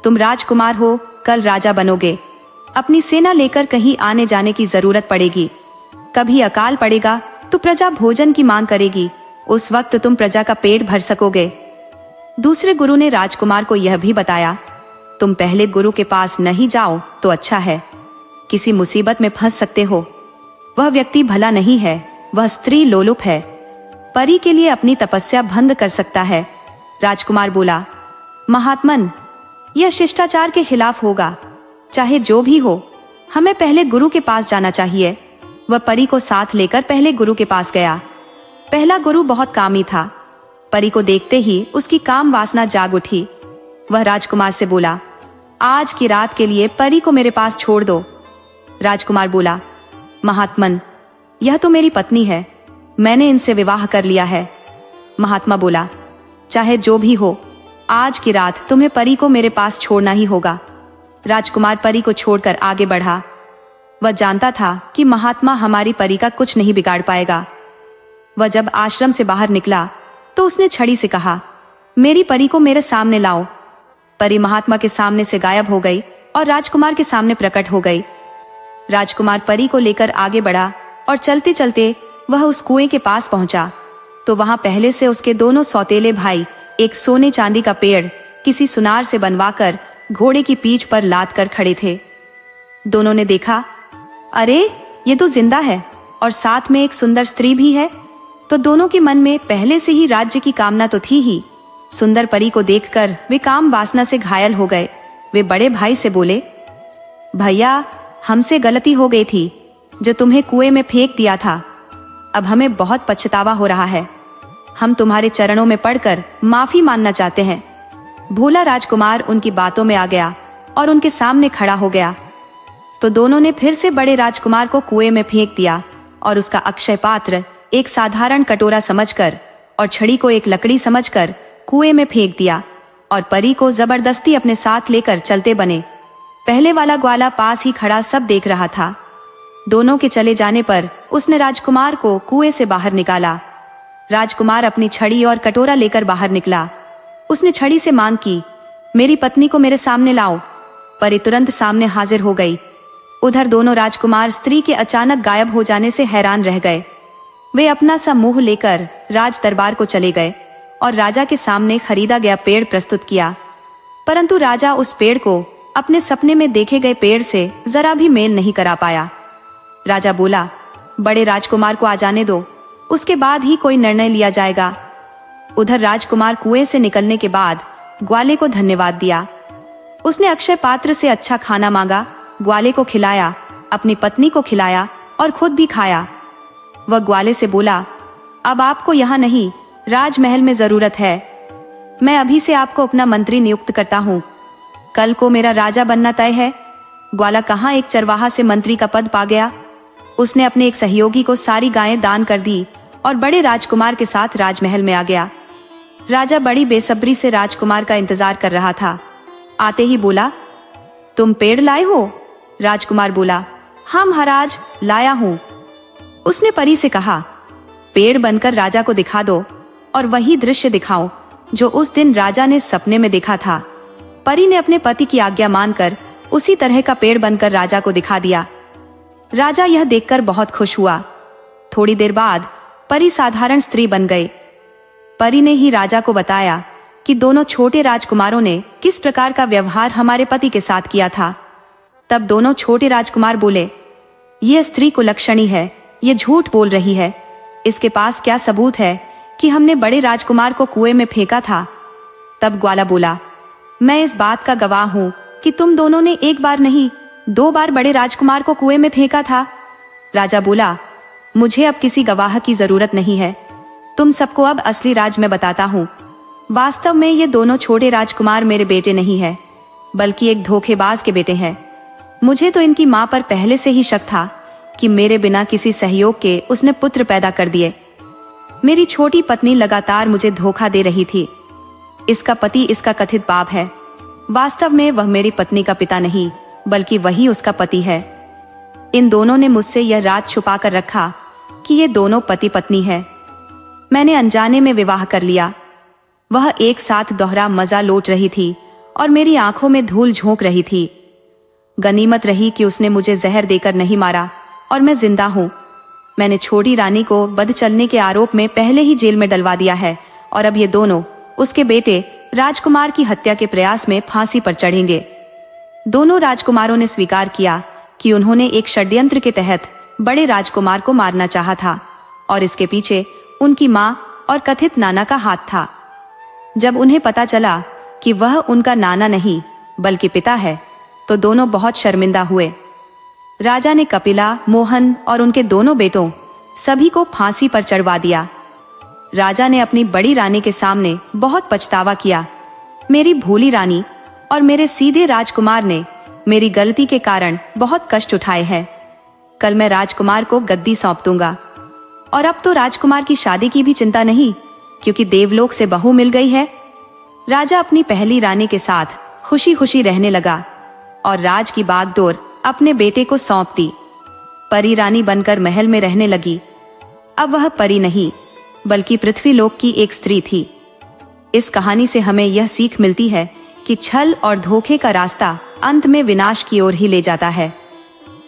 तुम राजकुमार हो, कल राजा बनोगे। अपनी सेना लेकर कहीं आने जाने की जरूरत पड़ेगी। कभी अकाल पड़ेगा तो प्रजा भोजन की मांग करेगी। उस वक्त तुम प्रजा का पेट भर सकोगे। दूसरे गुरु ने राजकुमार को यह भी बताया, तुम पहले गुरु के पास नहीं जाओ तो अच्छा है। किसी मुसीबत में फंस सकते हो। वह व्यक्ति भला नहीं है, वह स्त्री लोलुप है। परी के लिए अपनी तपस्या भंग कर सकता है। राजकुमार बोला, महात्मन, यह शिष्टाचार के खिलाफ होगा। चाहे जो भी हो, हमें पहले गुरु के पास जाना चाहिए। वह परी को साथ लेकर पहले गुरु के पास गया। पहला गुरु बहुत कामी था। परी को देखते ही उसकी काम वासना जाग उठी। वह राजकुमार से बोला, आज की रात के लिए परी को मेरे पास छोड़ दो। राजकुमार बोला, महात्मन, यह तो मेरी पत्नी है, मैंने इनसे विवाह कर लिया है। महात्मा बोला, चाहे जो भी हो, आज की रात तुम्हें परी को मेरे पास छोड़ना ही होगा। राजकुमार परी को छोड़कर आगे बढ़ा। वह जानता था कि महात्मा हमारी परी का कुछ नहीं बिगाड़ पाएगा। वह जब आश्रम से बाहर निकला तो उसने छड़ी से कहा, मेरी परी को मेरे सामने लाओ। परी महात्मा के सामने से गायब हो गई और राजकुमार के सामने प्रकट हो गई। राजकुमार परी को लेकर आगे बढ़ा और चलते चलते वह उस कुएं के पास पहुंचा तो वहां पहले से उसके दोनों सौतेले भाई एक सोने चांदी का पेड़ किसी सुनार से बनवाकर घोड़े की पीठ पर लाद कर खड़े थे। दोनों ने देखा, अरे ये तो जिंदा है और साथ में एक सुंदर स्त्री भी है। तो दोनों के मन में पहले से ही राज्य की कामना तो थी ही। सुंदर परी को देखकर वे काम वासना से घायल हो गए। वे बड़े भाई से बोले, भैया, हमसे गलती हो गई थी जो तुम्हें कुएं में फेंक दिया था। अब हमें बहुत पछतावा हो रहा है। हम तुम्हारे चरणों में पड़कर माफी मांगना चाहते हैं। भोला राजकुमार उनकी बातों में आ गया और उनके सामने खड़ा हो गया। तो दोनों ने फिर से बड़े राजकुमार को कुएं में फेंक दिया और उसका अक्षय पात्र एक साधारण कटोरा समझकर और छड़ी को एक लकड़ी समझकर कुएं में फेंक दिया और परी को जबरदस्ती अपने साथ लेकर चलते बने। पहले वाला ग्वाला पास ही खड़ा सब देख रहा था। दोनों के चले जाने पर उसने राजकुमार को कुएं से बाहर निकाला। राजकुमार अपनी छड़ी और कटोरा लेकर बाहर निकला। उसने छड़ी से मांग की, मेरी पत्नी को मेरे सामने लाओ। परी तुरंत सामने हाजिर हो गई। उधर दोनों राजकुमार स्त्री के अचानक गायब हो जाने से हैरान रह गए। वे अपना सा मुंह लेकर राज दरबार को चले गए और राजा के सामने खरीदा गया पेड़ प्रस्तुत किया। परंतु राजा उस पेड़ को अपने सपने में देखे गए पेड़ से जरा भी मेल नहीं करा पाया। राजा बोला, बड़े राजकुमार को आ जाने दो, उसके बाद ही कोई निर्णय लिया जाएगा। उधर राजकुमार कुएं से निकलने के बाद ग्वाले को धन्यवाद दिया। उसने अक्षय पात्र से अच्छा खाना मांगा, ग्वाले को खिलाया, अपनी पत्नी को खिलाया और खुद भी खाया। वह ग्वाले से बोला, अब आपको यहाँ नहीं, राजमहल में जरूरत है। मैं अभी से आपको अपना मंत्री नियुक्त करता हूँ। कल को मेरा राजा बनना तय है। ग्वाला कहाँ एक चरवाहा से मंत्री का पद पा गया। उसने अपने एक सहयोगी को सारी गायें दान कर दी और बड़े राजकुमार के साथ राजमहल में आ गया। राजा बड़ी बेसब्री से राजकुमार का इंतजार कर रहा था। आते ही बोला, तुम पेड़ लाए हो? राजकुमार बोला, हाँ महाराज, लाया हूँ। उसने परी से कहा, पेड़ बनकर राजा को दिखा दो और वही दृश्य दिखाओ जो उस दिन राजा ने सपने में देखा था। परी ने अपने पति की आज्ञा मानकर उसी तरह का पेड़ बनकर राजा को दिखा दिया। राजा यह देखकर बहुत खुश हुआ। थोड़ी देर बाद परी साधारण स्त्री बन गई। परी ने ही राजा को बताया कि दोनों छोटे राजकुमारों ने किस प्रकार का व्यवहार हमारे पति के साथ किया था। तब दोनों छोटे राजकुमार बोले, यह स्त्री कुलक्षणी है, ये झूठ बोल रही है। इसके पास क्या सबूत है कि हमने बड़े राजकुमार को कुएं में फेंका था? तब ग्वाला बोला, मैं इस बात का गवाह हूँ कि तुम दोनों ने एक बार नहीं 2 बार बड़े राजकुमार को कुएं में फेंका था। राजा बोला, मुझे अब किसी गवाह की जरूरत नहीं है। तुम सबको अब असली राज मैं बताता हूँ। वास्तव में ये दोनों छोटे राजकुमार मेरे बेटे नहीं है, बल्कि एक धोखेबाज के बेटे हैं। मुझे तो इनकी माँ पर पहले से ही शक था कि मेरे बिना किसी सहयोग के उसने पुत्र पैदा कर दिए। मेरी छोटी पत्नी लगातार मुझे धोखा दे रही थी। इसका पति इसका कथित बाप है। वास्तव में वह मेरी पत्नी का पिता नहीं, बल्कि वही उसका पति है। इन दोनों ने मुझसे यह राज छुपा कर रखा कि ये दोनों पति पत्नी है। मैंने अनजाने में विवाह कर लिया। वह एक साथ दोहरा मजा लौट रही थी और मेरी आंखों में धूल झोंक रही थी। गनीमत रही कि उसने मुझे जहर देकर नहीं मारा और मैं जिंदा हूँ। मैंने छोटी रानी को बद चलने के आरोप में पहले ही जेल में डलवा दिया है और अब ये दोनों उसके बेटे राजकुमार की हत्या के प्रयास में फांसी पर चढ़ेंगे। दोनों राजकुमारों ने स्वीकार किया कि उन्होंने एक षड्यंत्र के तहत बड़े राजकुमार को मारना चाहा था और इसके पीछे उनकी माँ और कथित नाना का हाथ था। जब उन्हें पता चला कि वह उनका नाना नहीं बल्कि पिता है, तो दोनों बहुत शर्मिंदा हुए। राजा ने कपिला, मोहन और उनके दोनों बेटों सभी को फांसी पर चढ़वा दिया। राजा ने अपनी बड़ी रानी के सामने बहुत पछतावा किया। मेरी भोली रानी और मेरे सीधे राजकुमार ने मेरी गलती के कारण बहुत कष्ट उठाए हैं। कल मैं राजकुमार को गद्दी सौंप दूंगा और अब तो राजकुमार की शादी की भी चिंता नहीं, क्योंकि देवलोक से बहू मिल गई है। राजा अपनी पहली रानी के साथ खुशी खुशी रहने लगा और राज की बागडोर अपने बेटे को सौंप दी। परी रानी बनकर महल में रहने लगी। अब वह परी नहीं बल्कि पृथ्वीलोक की एक स्त्री थी। इस कहानी से हमें यह सीख मिलती है कि छल और धोखे का रास्ता अंत में विनाश की ओर ही ले जाता है।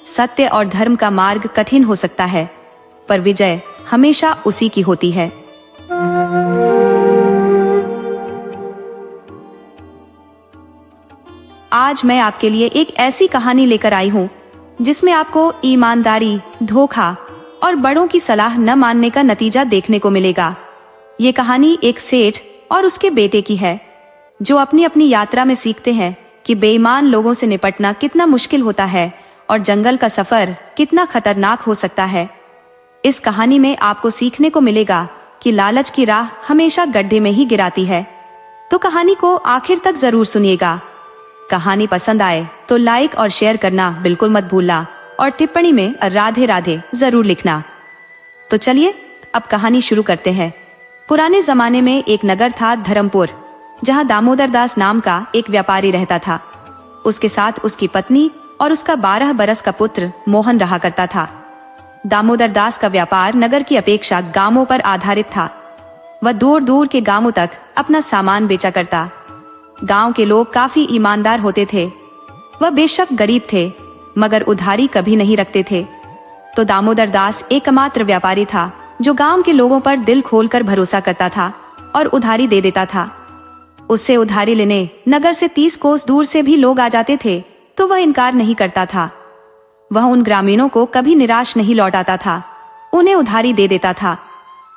सत्य और धर्म का मार्ग कठिन हो सकता है, पर विजय हमेशा उसी की होती है। आज मैं आपके लिए एक ऐसी कहानी लेकर आई हूँ जिसमें आपको ईमानदारी, धोखा और बड़ों की सलाह न मानने का नतीजा देखने को मिलेगा। ये कहानी एक सेठ और उसके बेटे की है, जो अपनी अपनी यात्रा में सीखते हैं कि बेईमान लोगों से निपटना कितना मुश्किल होता है और जंगल का सफर कितना खतरनाक हो सकता है। इस कहानी में आपको सीखने को मिलेगा कि लालच की राह हमेशा गड्ढे में ही गिराती है। तो कहानी को आखिर तक जरूर सुनिएगा। कहानी पसंद आए तो लाइक और शेयर करना बिल्कुल मत भूलना और टिप्पणी में राधे राधे जरूर लिखना। तो चलिए अब कहानी शुरू करते हैं। पुराने जमाने में एक नगर था धर्मपुर, जहां दामोदर दास नाम का एक व्यापारी रहता था। उसके साथ उसकी पत्नी और उसका 12 बरस का पुत्र मोहन रहा करता था। दामोदर दास का व्यापार नगर की अपेक्षा गांवों पर आधारित था। वह दूर दूर के गांवों तक अपना सामान बेचा करता। गांव के लोग काफी ईमानदार होते थे। वह बेशक गरीब थे, मगर उधारी कभी नहीं रखते थे। तो दामोदर दास एकमात्र व्यापारी था जो गांव के लोगों पर दिल खोलकर भरोसा करता था और उधारी दे देता था। उससे उधारी लेने नगर से 30 कोस दूर से भी लोग आ जाते थे, तो वह इनकार नहीं करता था। वह उन ग्रामीणों को कभी निराश नहीं लौटाता था, उन्हें उधारी दे देता था।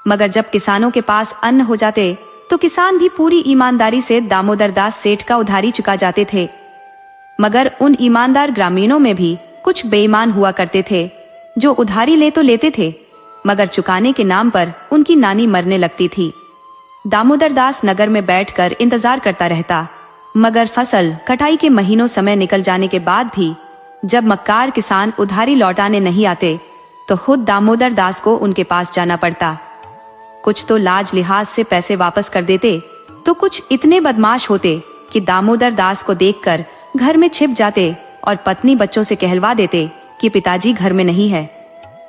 मगर जब किसानों के पास अन्न हो जाते तो किसान भी पूरी ईमानदारी से दामोदर दास सेठ का उधारी चुका जाते थे। मगर उन ईमानदार ग्रामीणों में भी कुछ बेईमान हुआ करते थे, जो उधारी ले तो लेते थे, मगर चुकाने के नाम पर उनकी नानी मरने लगती थी। दामोदर दास नगर में बैठकर इंतजार करता रहता, मगर फसल कटाई के महीनों समय निकल जाने के बाद भी जब मक्कार किसान उधारी लौटाने नहीं आते तो खुद दामोदर दास को उनके पास जाना पड़ता। कुछ तो लाज लिहाज से पैसे वापस कर देते, तो कुछ इतने बदमाश होते कि दामोदर दास को देखकर घर में छिप जाते और पत्नी बच्चों से कहलवा देते कि पिताजी घर में नहीं है।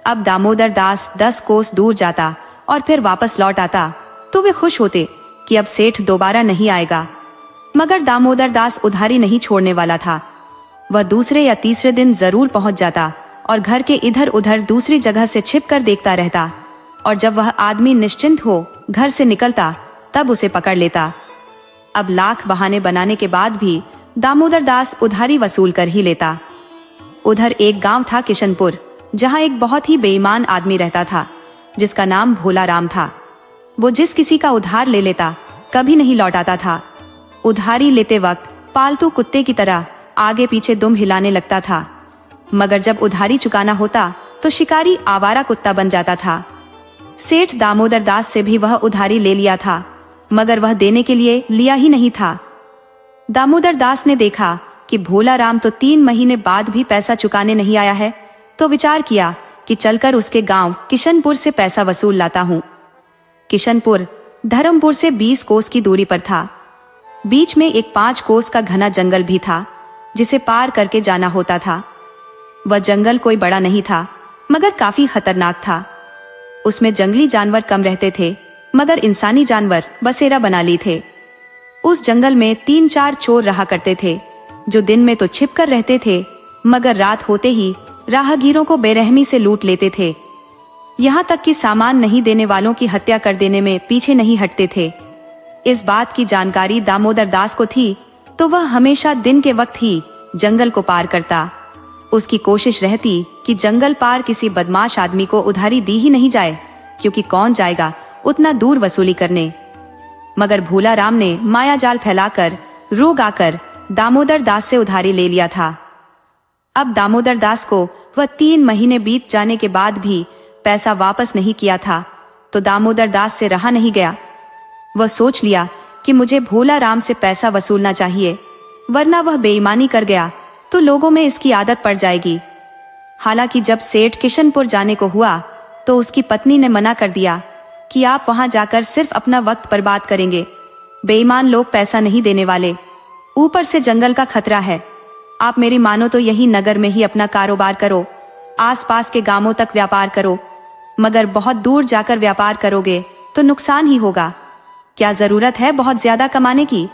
अब दामोदर दास 10 कोस दूर जाता और फिर वापस लौट आता तो वे खुश होते कि अब सेठ दोबारा नहीं आएगा। मगर दामोदर दास उधारी नहीं छोड़ने वाला था। वह दूसरे या तीसरे दिन जरूर पहुंच जाता और घर के इधर उधर दूसरी जगह से छिप कर देखता रहता, और जब वह आदमी निश्चिंत हो घर से निकलता तब उसे पकड़ लेता। अब लाख बहाने बनाने के बाद भी दामोदर दास उधारी वसूल कर ही लेता। उधर एक गांव था किशनपुर, जहां एक बहुत ही बेईमान आदमी रहता था जिसका नाम भोला राम था। वो जिस किसी का उधार ले लेता कभी नहीं लौटाता था। उधारी लेते वक्त पालतू कुत्ते की तरह आगे पीछे दुम हिलाने लगता था, मगर जब उधारी चुकाना होता तो शिकारी आवारा कुत्ता बन जाता था। सेठ दामोदर दास से भी वह उधारी ले लिया था, मगर वह देने के लिए लिया ही नहीं था। दामोदर दास ने देखा कि भोला राम तो 3 महीने बाद भी पैसा चुकाने नहीं आया है, तो विचार किया कि चलकर उसके गांव किशनपुर से पैसा वसूल लाता हूं। किशनपुर धर्मपुर से 20 कोस की दूरी पर था। बीच में एक 5 कोस का घना जंगल भी था जिसे पार करके जाना होता था। वह जंगल कोई बड़ा नहीं था, मगर काफी खतरनाक था। उसमें जंगली जानवर कम रहते थे, मगर इंसानी जानवर बसेरा बना ली थे। उस जंगल में 3-4 चोर रहा करते थे, जो दिन में तो छिप कर रहते थे, मगर रात होते ही राहगीरों को बेरहमी से लूट लेते थे। यहाँ तक कि सामान नहीं देने वालों की हत्या कर देने में पीछे नहीं हटते थे। इस बात की जानकारी दामोदर दास को थी, तो वह हमेशा दिन के वक्त ही जंगल को पार करता। उसकी कोशिश रहती कि जंगल पार किसी बदमाश आदमी को उधारी दी ही नहीं जाए, क्योंकि कौन जाएगा उतना दूर वसूली करने। मगर भोला राम ने माया जाल फैलाकर रोग आकर दामोदर दास से उधारी ले लिया था। अब दामोदर दास को वह 3 महीने बीत जाने के बाद भी पैसा वापस नहीं किया था, तो दामोदर दास से रहा नहीं गया। वह सोच लिया कि मुझे भोला राम से पैसा वसूलना चाहिए, वरना वह बेईमानी कर गया तो लोगों में इसकी आदत पड़ जाएगी। हालांकि जब सेठ किशनपुर जाने को हुआ तो उसकी पत्नी ने मना कर दिया कि आप वहां जाकर सिर्फ अपना वक्त बर्बाद करेंगे। बेईमान लोग पैसा नहीं देने वाले, ऊपर से जंगल का खतरा है। आप मेरी मानो तो यही नगर में ही अपना कारोबार करो, आसपास के गांवों तक व्यापार करो, मगर बहुत दूर जाकर व्यापार करोगे तो नुकसान ही होगा। क्या जरूरत है बहुत ज्यादा कमाने की?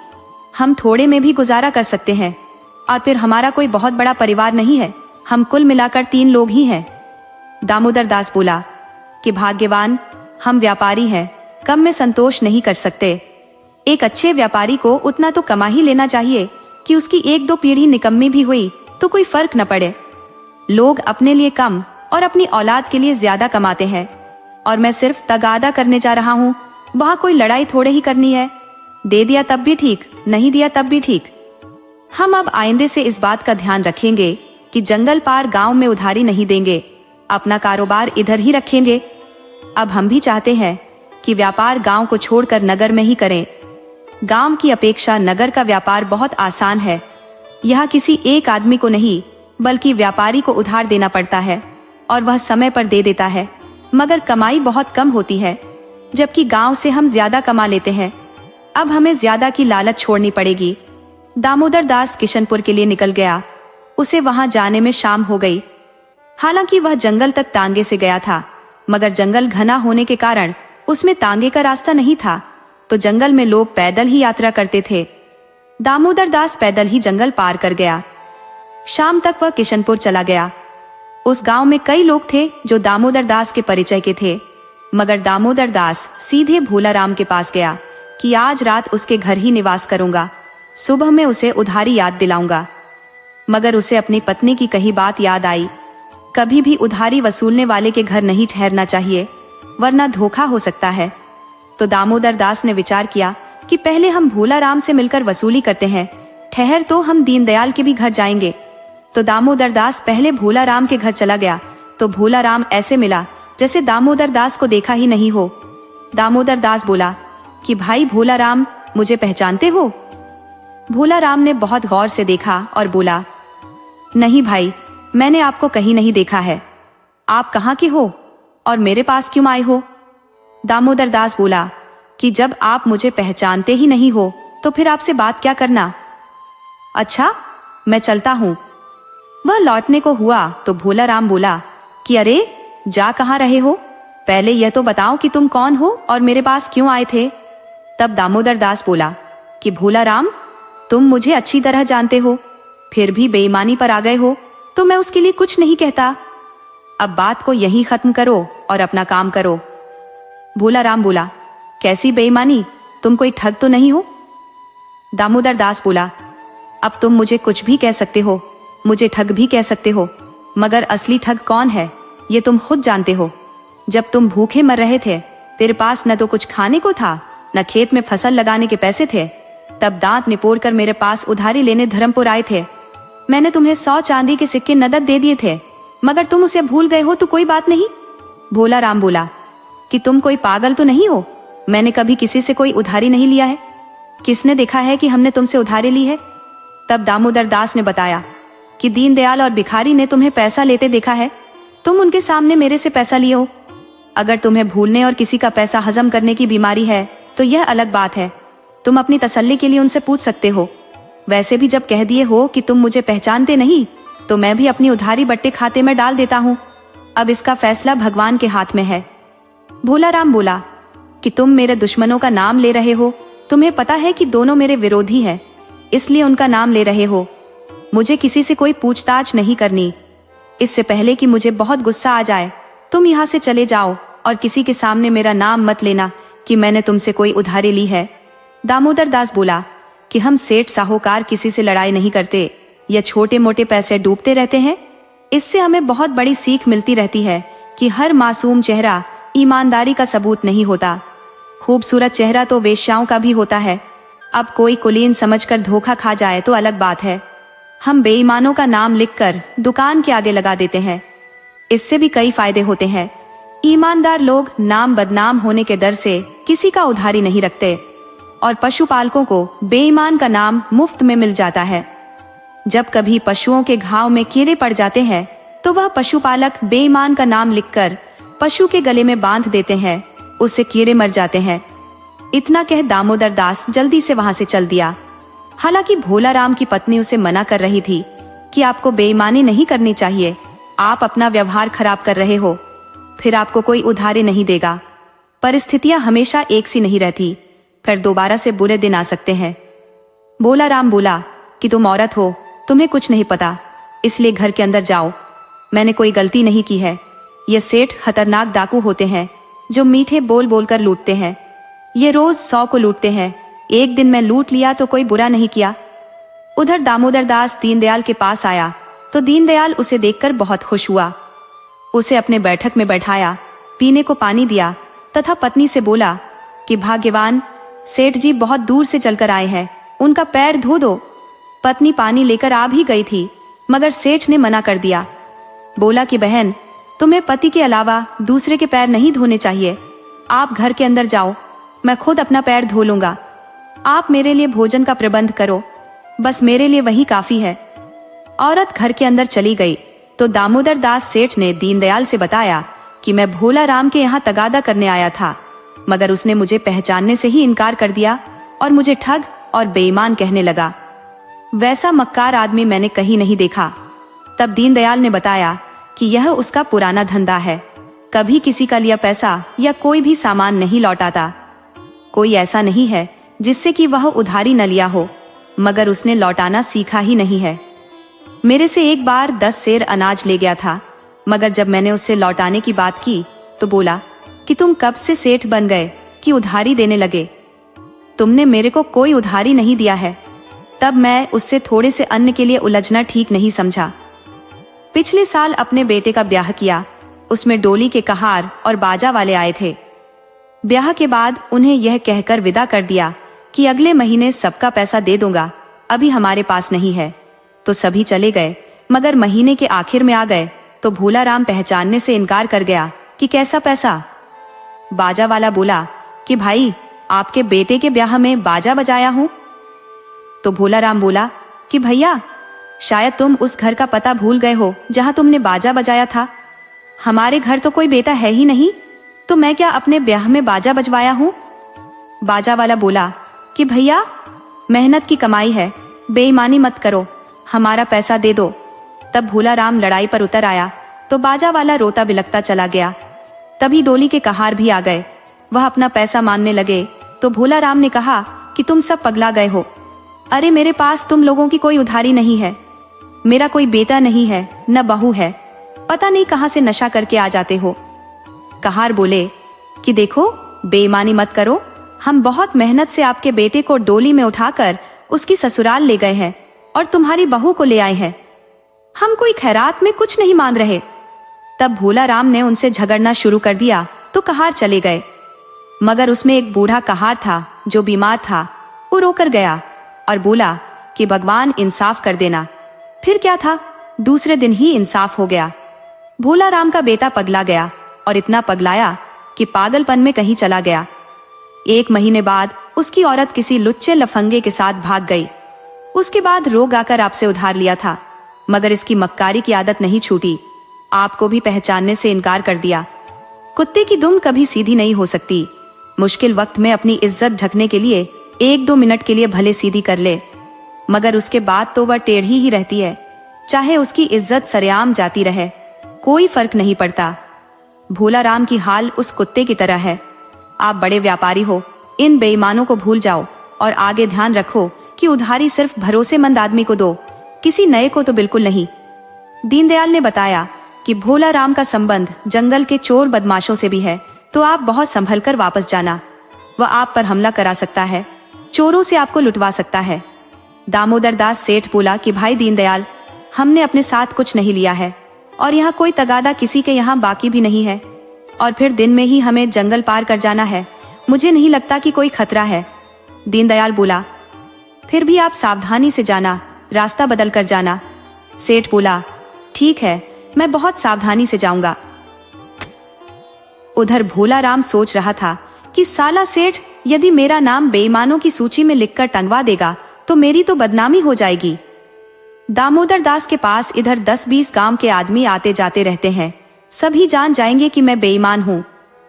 हम थोड़े में भी गुजारा कर सकते हैं, और फिर हमारा कोई बहुत बड़ा परिवार नहीं है, हम कुल मिलाकर 3 लोग ही हैं। दामोदर दास बोला कि भाग्यवान, हम व्यापारी हैं, कम में संतोष नहीं कर सकते। एक अच्छे व्यापारी को उतना तो कमा ही लेना चाहिए कि उसकी 1-2 पीढ़ी निकम्मी भी हुई तो कोई फर्क न पड़े। लोग अपने लिए कम और अपनी औलाद के लिए ज्यादा कमाते हैं, और मैं सिर्फ तगादा करने जा रहा हूँ। वहां कोई लड़ाई थोड़े ही करनी है, दे दिया तब भी ठीक, नहीं दिया तब भी ठीक। हम अब आइंदे से इस बात का ध्यान रखेंगे कि जंगल पार गांव में उधारी नहीं देंगे, अपना कारोबार इधर ही रखेंगे। अब हम भी चाहते हैं कि व्यापार गांव को छोड़कर नगर में ही करें। गांव की अपेक्षा नगर का व्यापार बहुत आसान है। यह किसी एक आदमी को नहीं, बल्कि व्यापारी को उधार देना पड़ता है, और वह समय पर दे देता है, मगर कमाई बहुत कम होती है, जबकि गांव से हम ज्यादा कमा लेते हैं। अब हमें ज्यादा की लालच छोड़नी पड़ेगी। दामोदर दास किशनपुर के लिए निकल गया। उसे वहां जाने में शाम हो गई। हालांकि वह जंगल तक तांगे से गया था, मगर जंगल घना होने के कारण उसमें तांगे का रास्ता नहीं था, तो जंगल में लोग पैदल ही यात्रा करते थे। दामोदर दास पैदल ही जंगल पार कर गया। शाम तक वह किशनपुर चला गया। उस गांव में कई लोग थे जो दामोदर दास के परिचय के थे, मगर दामोदर दास सीधे भोला राम के पास गया कि आज रात उसके घर ही निवास करूंगा, सुबह में उसे उधारी याद दिलाऊंगा। मगर उसे अपनी पत्नी की कही बात याद आई, कभी भी उधारी वसूलने वाले के घर नहीं ठहरना चाहिए, वरना धोखा हो सकता है। तो दामोदर दास ने विचार किया कि पहले हम भोला राम से मिलकर वसूली करते हैं, ठहर तो हम दीनदयाल के भी घर जाएंगे। तो दामोदर दास पहले भोला राम के घर चला गया, तो भोला राम ऐसे मिला जैसे दामोदर दास को देखा ही नहीं हो। दामोदर दास बोला कि भाई भोला राम, मुझे पहचानते हो? भोला राम ने बहुत गौर से देखा और बोला, नहीं भाई, मैंने आपको कहीं नहीं देखा है। आप कहाँ के हो और मेरे पास क्यों आए हो? दामोदर दास बोला कि जब आप मुझे पहचानते ही नहीं हो तो फिर आपसे बात क्या करना। अच्छा, मैं चलता हूँ। वह लौटने को हुआ तो भोला राम बोला कि अरे, जा कहाँ रहे हो? पहले यह तो बताओ कि तुम कौन हो और मेरे पास क्यों आए थे। तब दामोदर दास बोला कि भोला राम, तुम मुझे अच्छी तरह जानते हो, फिर भी बेईमानी पर आ गए हो तो मैं उसके लिए कुछ नहीं कहता। अब बात को यहीं खत्म करो और अपना काम करो। भोला राम बोला, कैसी बेईमानी? तुम कोई ठग तो नहीं हो? दामोदर दास बोला, अब तुम मुझे कुछ भी कह सकते हो, मुझे ठग भी कह सकते हो, मगर असली ठग कौन है ये तुम खुद जानते हो। जब तुम भूखे मर रहे थे, तेरे पास न तो कुछ खाने को था, न खेत में फसल लगाने के पैसे थे, तब दांत निपोड़ कर मेरे पास उधारी लेने धर्मपुर आए थे। मैंने तुम्हें 100 चांदी के सिक्के नकद दे दिए थे, मगर तुम उसे भूल गए हो तो कोई बात नहीं। भोला राम बोला कि तुम कोई पागल तो नहीं हो? मैंने कभी किसी से कोई उधारी नहीं लिया है। किसने देखा है कि हमने तुमसे उधारी ली है? तब दामोदर दास ने बताया कि दीनदयाल और भिखारी ने तुम्हें पैसा लेते देखा है, तुम उनके सामने मेरे से पैसा लिए हो। अगर तुम्हें भूलने और किसी का पैसा हजम करने की बीमारी है तो यह अलग बात है, तुम अपनी तसल्ली के लिए उनसे पूछ सकते हो। वैसे भी जब कह दिए हो कि तुम मुझे पहचानते नहीं, तो मैं भी अपनी उधारी बट्टे खाते में डाल देता हूँ। अब इसका फैसला भगवान के हाथ में है। भोला राम बोला कि तुम मेरे दुश्मनों का नाम ले रहे हो, तुम्हें पता है कि दोनों मेरे विरोधी हैं, इसलिए उनका नाम ले रहे हो। मुझे किसी से कोई पूछताछ नहीं करनी। इससे पहले कि मुझे बहुत गुस्सा आ जाए, तुम यहाँ से चले जाओ और किसी के सामने मेरा नाम मत लेना कि मैंने तुमसे कोई उधारी ली है। दामोदर दास बोला कि हम सेठ साहूकार किसी से लड़ाई नहीं करते, या छोटे मोटे पैसे डूबते रहते हैं। इससे हमें बहुत बड़ी सीख मिलती रहती है कि हर मासूम चेहरा ईमानदारी का सबूत नहीं होता। खूबसूरत चेहरा तो वेश्याओं का भी होता है। अब कोई कुलीन समझकर धोखा खा जाए तो अलग बात है। हम बेईमानों का नाम लिखकर दुकान के आगे लगा देते हैं, इससे भी कई फायदे होते हैं। ईमानदार लोग नाम बदनाम होने के डर से किसी का उधारी नहीं रखते, और पशुपालकों को बेईमान का नाम मुफ्त में मिल जाता है। जब कभी पशुओं के घाव में कीड़े पड़ जाते हैं तो वह पशुपालक बेईमान का नाम लिखकर पशु के गले में बांध देते हैं, उससे कीड़े मर जाते हैं। इतना कह दामोदर दास जल्दी से वहां से चल दिया। हालांकि भोला राम की पत्नी उसे मना कर रही थी कि आपको बेईमानी नहीं करनी चाहिए, आप अपना व्यवहार खराब कर रहे हो, फिर आपको कोई उधारी नहीं देगा। परिस्थितियां हमेशा एक सी नहीं रहती, फिर दोबारा से बुरे दिन आ सकते हैं। भोला राम बोला कि तुम औरत हो, तुम्हें कुछ नहीं पता, इसलिए घर के अंदर जाओ। मैंने कोई गलती नहीं की है। ये सेठ खतरनाक डाकू होते हैं जो मीठे बोल बोलकर लूटते हैं। ये रोज 100 को लूटते हैं। एक दिन मैं लूट लिया तो कोई बुरा नहीं किया। उधर दामोदर दास दीनदयाल के पास आया तो दीनदयाल उसे देखकर बहुत खुश हुआ। उसे अपने बैठक में बैठाया, पीने को पानी दिया तथा पत्नी से बोला कि भाग्यवान, सेठ जी बहुत दूर से चलकर आए हैं, उनका पैर धो दो। पत्नी पानी लेकर आ भी गई थी, मगर सेठ ने मना कर दिया। बोला कि बहन, तुम्हें पति के अलावा दूसरे के पैर नहीं धोने चाहिए। आप घर के अंदर जाओ, मैं खुद अपना पैर धो लूंगा। आप मेरे लिए भोजन का प्रबंध करो, बस मेरे लिए वही काफी है। औरत घर के अंदर चली गई तो दामोदर दास सेठ ने दीनदयाल से बताया कि मैं भोला राम के यहाँ तगादा करने आया था, मगर उसने मुझे पहचानने से ही इनकार कर दिया और मुझे ठग और बेईमान कहने लगा। वैसा मक्कार आदमी मैंने कहीं नहीं देखा। तब दीनदयाल ने बताया कि यह उसका पुराना धंधा है, कभी किसी का लिया पैसा या कोई भी सामान नहीं लौटाता। कोई ऐसा नहीं है जिससे कि वह उधारी न लिया हो, मगर उसने लौटाना सीखा ही नहीं है। मेरे से एक बार 10 सेर अनाज ले गया था, मगर जब मैंने उससे लौटाने की बात की तो बोला कि तुम कब से सेठ बन गए कि उधारी देने लगे, तुमने मेरे को कोई उधारी नहीं दिया है। तब मैं उससे थोड़े से अन्न के लिए उलझना ठीक नहीं समझा। पिछले साल अपने बेटे का ब्याह किया, उसमें डोली के कहार और बाजा वाले आए थे। ब्याह के बाद उन्हें यह कहकर विदा कर दिया कि अगले महीने सबका पैसा दे दूंगा, अभी हमारे पास नहीं है। तो सभी चले गए, मगर महीने के आखिर में आ गए तो भोला राम पहचानने से इनकार कर गया कि कैसा पैसा। बाजा वाला बोला कि भाई, आपके बेटे के ब्याह में बाजा बजाया हूँ। तो भोला राम बोला कि भैया, शायद तुम उस घर का पता भूल गए हो जहां तुमने बाजा बजाया था। हमारे घर तो कोई बेटा है ही नहीं, तो मैं क्या अपने ब्याह में बाजा बजवाया हूँ। बाजा वाला बोला कि भैया, मेहनत की कमाई है, बेईमानी मत करो, हमारा पैसा दे दो। तब भोला राम लड़ाई पर उतर आया तो बाजा वाला रोता बिलखता चला गया। तभी डोली के कहार भी आ गए। वह अपना पैसा मांगने लगे तो भोला राम ने कहा कि तुम सब पगला गए हो। अरे मेरे पास तुम लोगों की कोई उधारी नहीं है, मेरा कोई बेटा नहीं है, न बहू है, पता नहीं कहां से नशा करके आ जाते हो। कहार बोले कि देखो, बेईमानी मत करो, हम बहुत मेहनत से आपके बेटे को डोली में उठाकर उसकी ससुराल ले गए हैं और तुम्हारी बहू को ले आए हैं। हम कोई खैरात में कुछ नहीं मांग रहे। तब भोला राम ने उनसे झगड़ना शुरू कर दिया तो कहार चले गए। मगर उसमें एक बूढ़ा कहार था जो बीमार था। वो रोकर गया और बोला कि भगवान इंसाफ कर देना। फिर क्या था, दूसरे दिन ही इंसाफ हो गया। भोला राम का बेटा पगला गया और इतना पगलाया कि पागलपन में कहीं चला गया। 1 महीने बाद उसकी औरत किसी लुच्चे लफंगे के साथ भाग गई। उसके बाद रोग आकर आपसे उधार लिया था, मगर इसकी मक्कारी की आदत नहीं छूटी। आपको भी पहचानने से इनकार कर दिया। कुत्ते की दुम कभी सीधी नहीं हो सकती। मुश्किल वक्त में अपनी इज्जत ढकने के लिए 1-2 मिनट के लिए भले सीधी कर ले, मगर उसके बाद तो वह टेढ़ी ही रहती है। चाहे उसकी इज्जत सरेआम जाती रहे, कोई फर्क नहीं पड़ता। भोला राम की हाल उस कुत्ते की तरह है। आप बड़े व्यापारी हो, इन बेईमानों को भूल जाओ और आगे ध्यान रखो कि उधारी सिर्फ भरोसेमंद आदमी को दो, किसी नए को तो बिल्कुल नहीं। दीनदयाल ने बताया कि भोला राम का संबंध जंगल के चोर बदमाशों से भी है, तो आप बहुत संभल कर वापस जाना। वह आप पर हमला करा सकता है, चोरों से आपको लुटवा सकता है। दामोदर दास सेठ बोला कि भाई दीनदयाल, हमने अपने साथ कुछ नहीं लिया है और यहाँ कोई तगादा किसी के यहाँ बाकी भी नहीं है, और फिर दिन में ही हमें जंगल पार कर जाना है। मुझे नहीं लगता कि कोई खतरा है। दीनदयाल बोला, फिर भी आप सावधानी से जाना, रास्ता बदल कर जाना। सेठ बोला, ठीक है, मैं बहुत सावधानी से जाऊंगा। उधर भोला राम सोच रहा था कि साला सेठ यदि मेरा नाम बेईमानों की सूची में लिखकर टंगवा देगा तो मेरी तो बदनामी हो जाएगी। दामोदर दास के पास इधर 10-20 गांव के आदमी आते जाते रहते हैं, सभी जान जाएंगे कि मैं बेईमान हूँ।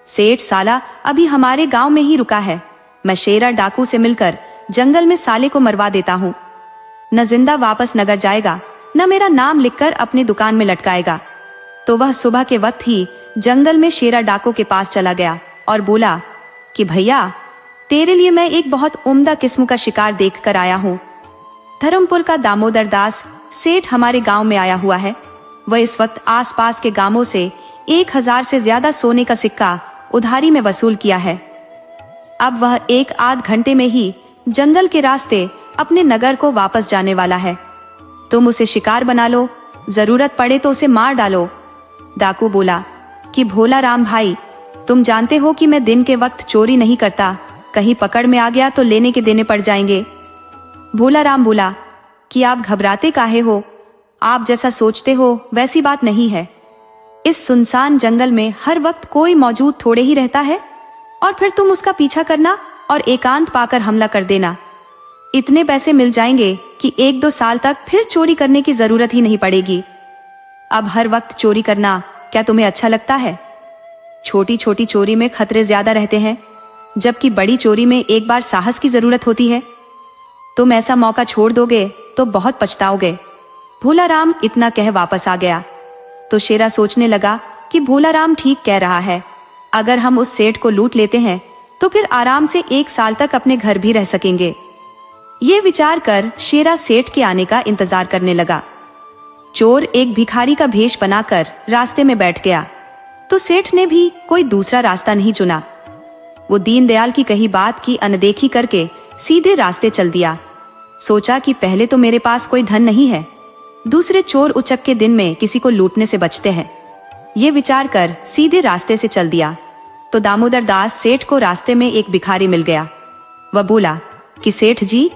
सेठ साला अभी हमारे गांव में ही रुका है। मैं शेरा डाकू से मिलकर जंगल में साले को मरवा देता हूँ। न जिंदा वापस नगर जाएगा, न मेरा नाम लिखकर अपनी दुकान में लटकाएगा। तो वह सुबह के वक्त ही जंगल में शेरा डाकू के पास चला गया और बोला कि भैया, तेरे लिए मैं एक बहुत उम्दा किस्म का शिकार देख कर आया हूँ। धर्मपुर का दामोदर दास सेठ हमारे गांव में आया हुआ है। वह इस वक्त आसपास के गांवों से 1000 से ज्यादा सोने का सिक्का उधारी में वसूल किया है। अब वह 1-8 घंटे में ही जंगल के रास्ते अपने नगर को वापस जाने वाला है। तुम उसे शिकार बना लो, जरूरत पड़े तो उसे मार डालो। डाकू बोला कि भोला राम भाई, तुम जानते हो कि मैं दिन के वक्त चोरी नहीं करता, कहीं पकड़ में आ गया तो लेने के देने पड़ जाएंगे। भोला राम बोला कि आप घबराते काहे हो, आप जैसा सोचते हो वैसी बात नहीं है। इस सुनसान जंगल में हर वक्त कोई मौजूद थोड़े ही रहता है, और फिर तुम उसका पीछा करना और एकांत पाकर हमला कर देना। इतने पैसे मिल जाएंगे कि 1-2 साल तक फिर चोरी करने की जरूरत ही नहीं पड़ेगी। अब हर वक्त चोरी करना क्या तुम्हें अच्छा लगता है? छोटी छोटी चोरी में खतरे ज्यादा रहते हैं, जबकि बड़ी चोरी में एक बार साहस की जरूरत होती है। तुम ऐसा मौका छोड़ दोगे तो बहुत पछताओगे। भोला राम इतना कह वापस आ गया तो शेरा सोचने लगा कि भोला राम ठीक कह रहा है। अगर हम उस सेठ को लूट लेते हैं तो फिर आराम से 1 साल तक अपने घर भी रह सकेंगे। ये विचार कर शेरा सेठ के आने का इंतजार करने लगा। चोर एक भिखारी का भेष बनाकर रास्ते में बैठ गया तो सेठ ने भी कोई दूसरा रास्ता नहीं चुना। वो दीनदयाल की कही बात की अनदेखी करके सीधे रास्ते चल दिया। सोचा कि पहले तो मेरे पास कोई धन नहीं है, दूसरे चोर उचक के दिन में किसी को लूटने से बचते हैं। ये विचार कर सीधे रास्ते से चल दिया तो दामोदर दास सेठ को रास्ते में एक भिखारी मिल गया। वह बोला कि सेठ जी,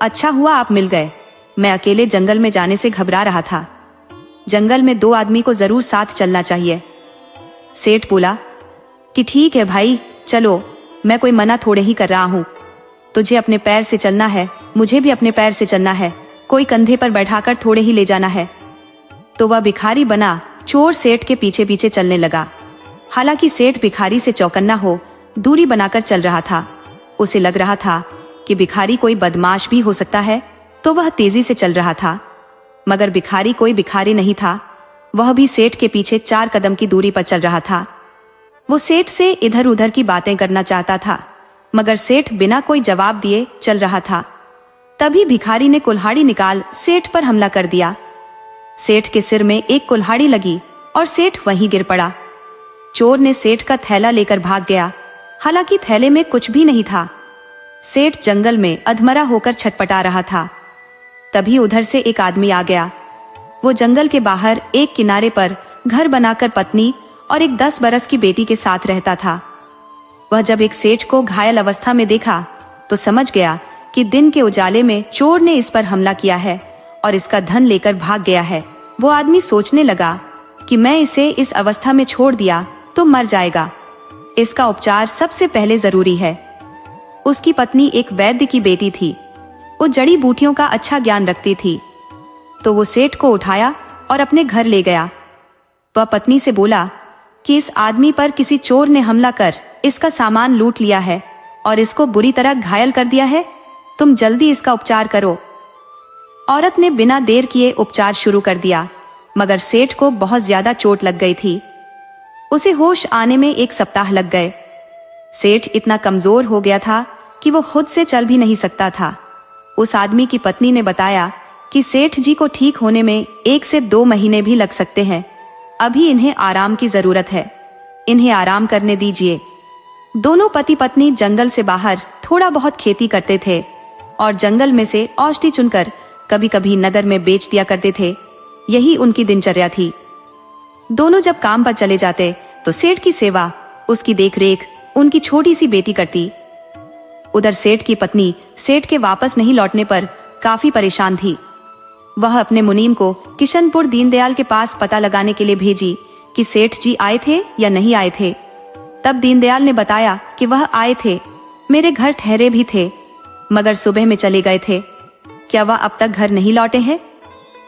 अच्छा हुआ आप मिल गए, मैं अकेले जंगल में जाने से घबरा रहा था। जंगल में 2 आदमी को जरूर साथ चलना चाहिए। सेठ बोला कि ठीक है भाई, चलो, मैं कोई मना थोड़े ही कर रहा हूँ। तुझे अपने पैर से चलना है, मुझे भी अपने पैर से चलना है, कोई कंधे पर बैठाकर थोड़े ही ले जाना है। तो वह भिखारी बना चोर सेठ के पीछे पीछे चलने लगा। हालांकि सेठ भिखारी से चौकन्ना हो दूरी बनाकर चल रहा था। उसे लग रहा था कि भिखारी कोई बदमाश भी हो सकता है, तो वह तेजी से चल रहा था। मगर भिखारी कोई भिखारी नहीं था, वह भी सेठ के पीछे 4 कदम की दूरी पर चल रहा था। वो सेठ से इधर उधर की बातें करना चाहता था, मगर सेठ बिना कोई जवाब दिए चल रहा था। तभी भिखारी ने कुल्हाड़ी निकाल सेठ पर हमला कर दिया। सेठ के सिर में एक कुल्हाड़ी लगी और सेठ वहीं गिर पड़ा। चोर ने सेठ का थैला लेकर भाग गया। हालांकि थैले में कुछ भी नहीं था। सेठ जंगल में अधमरा होकर छटपटा रहा था। तभी उधर से एक आदमी आ गया। वो जंगल के बाहर एक किनारे पर घर बनाकर पत्नी और एक 10 बरस की बेटी के साथ रहता था। वह जब एक सेठ को घायल अवस्था में देखा तो समझ गया कि दिन के उजाले में चोर ने इस पर हमला किया है और इसका धन लेकर भाग गया है। वो आदमी सोचने लगा कि मैं इसे इस अवस्था में छोड़ दिया तो मर जाएगा, इसका उपचार सबसे पहले जरूरी है। उसकी पत्नी एक वैद्य की बेटी थी। वो जड़ी बूटियों का अच्छा ज्ञान रखती थी। तो वो सेठ को उठाया और अपने घर ले गया। वह पत्नी से बोला कि इस आदमी पर किसी चोर ने हमला कर इसका सामान लूट लिया है और इसको बुरी तरह घायल कर दिया है, तुम जल्दी इसका उपचार करो। औरत ने बिना देर किए उपचार शुरू कर दिया, मगर सेठ को बहुत ज्यादा चोट लग गई थी। उसे होश आने में 1 सप्ताह लग गए। सेठ इतना कमजोर हो गया था कि वो खुद से चल भी नहीं सकता था। उस आदमी की पत्नी ने बताया कि सेठ जी को ठीक होने में 1 से 2 महीने भी लग सकते हैं। अभी इन्हें आराम की जरूरत है, इन्हें आराम करने दीजिए। दोनों पति पत्नी जंगल से बाहर थोड़ा बहुत खेती करते थे और जंगल में से औषधि चुनकर कभी कभी नगर में बेच दिया करते थे। यही उनकी दिनचर्या थी। दोनों जब काम पर चले जाते तो सेठ की सेवा, उसकी देखरेख उनकी छोटी सी बेटी करती। उधर सेठ की पत्नी सेठ के वापस नहीं लौटने पर काफी परेशान थी। वह अपने मुनीम को किशनपुर दीनदयाल के पास पता लगाने के लिए भेजी कि सेठ जी आए थे या नहीं आए थे। तब दीनदयाल ने बताया कि वह आए थे, मेरे घर ठहरे भी थे, मगर सुबह में चले गए थे। क्या वह अब तक घर नहीं लौटे हैं?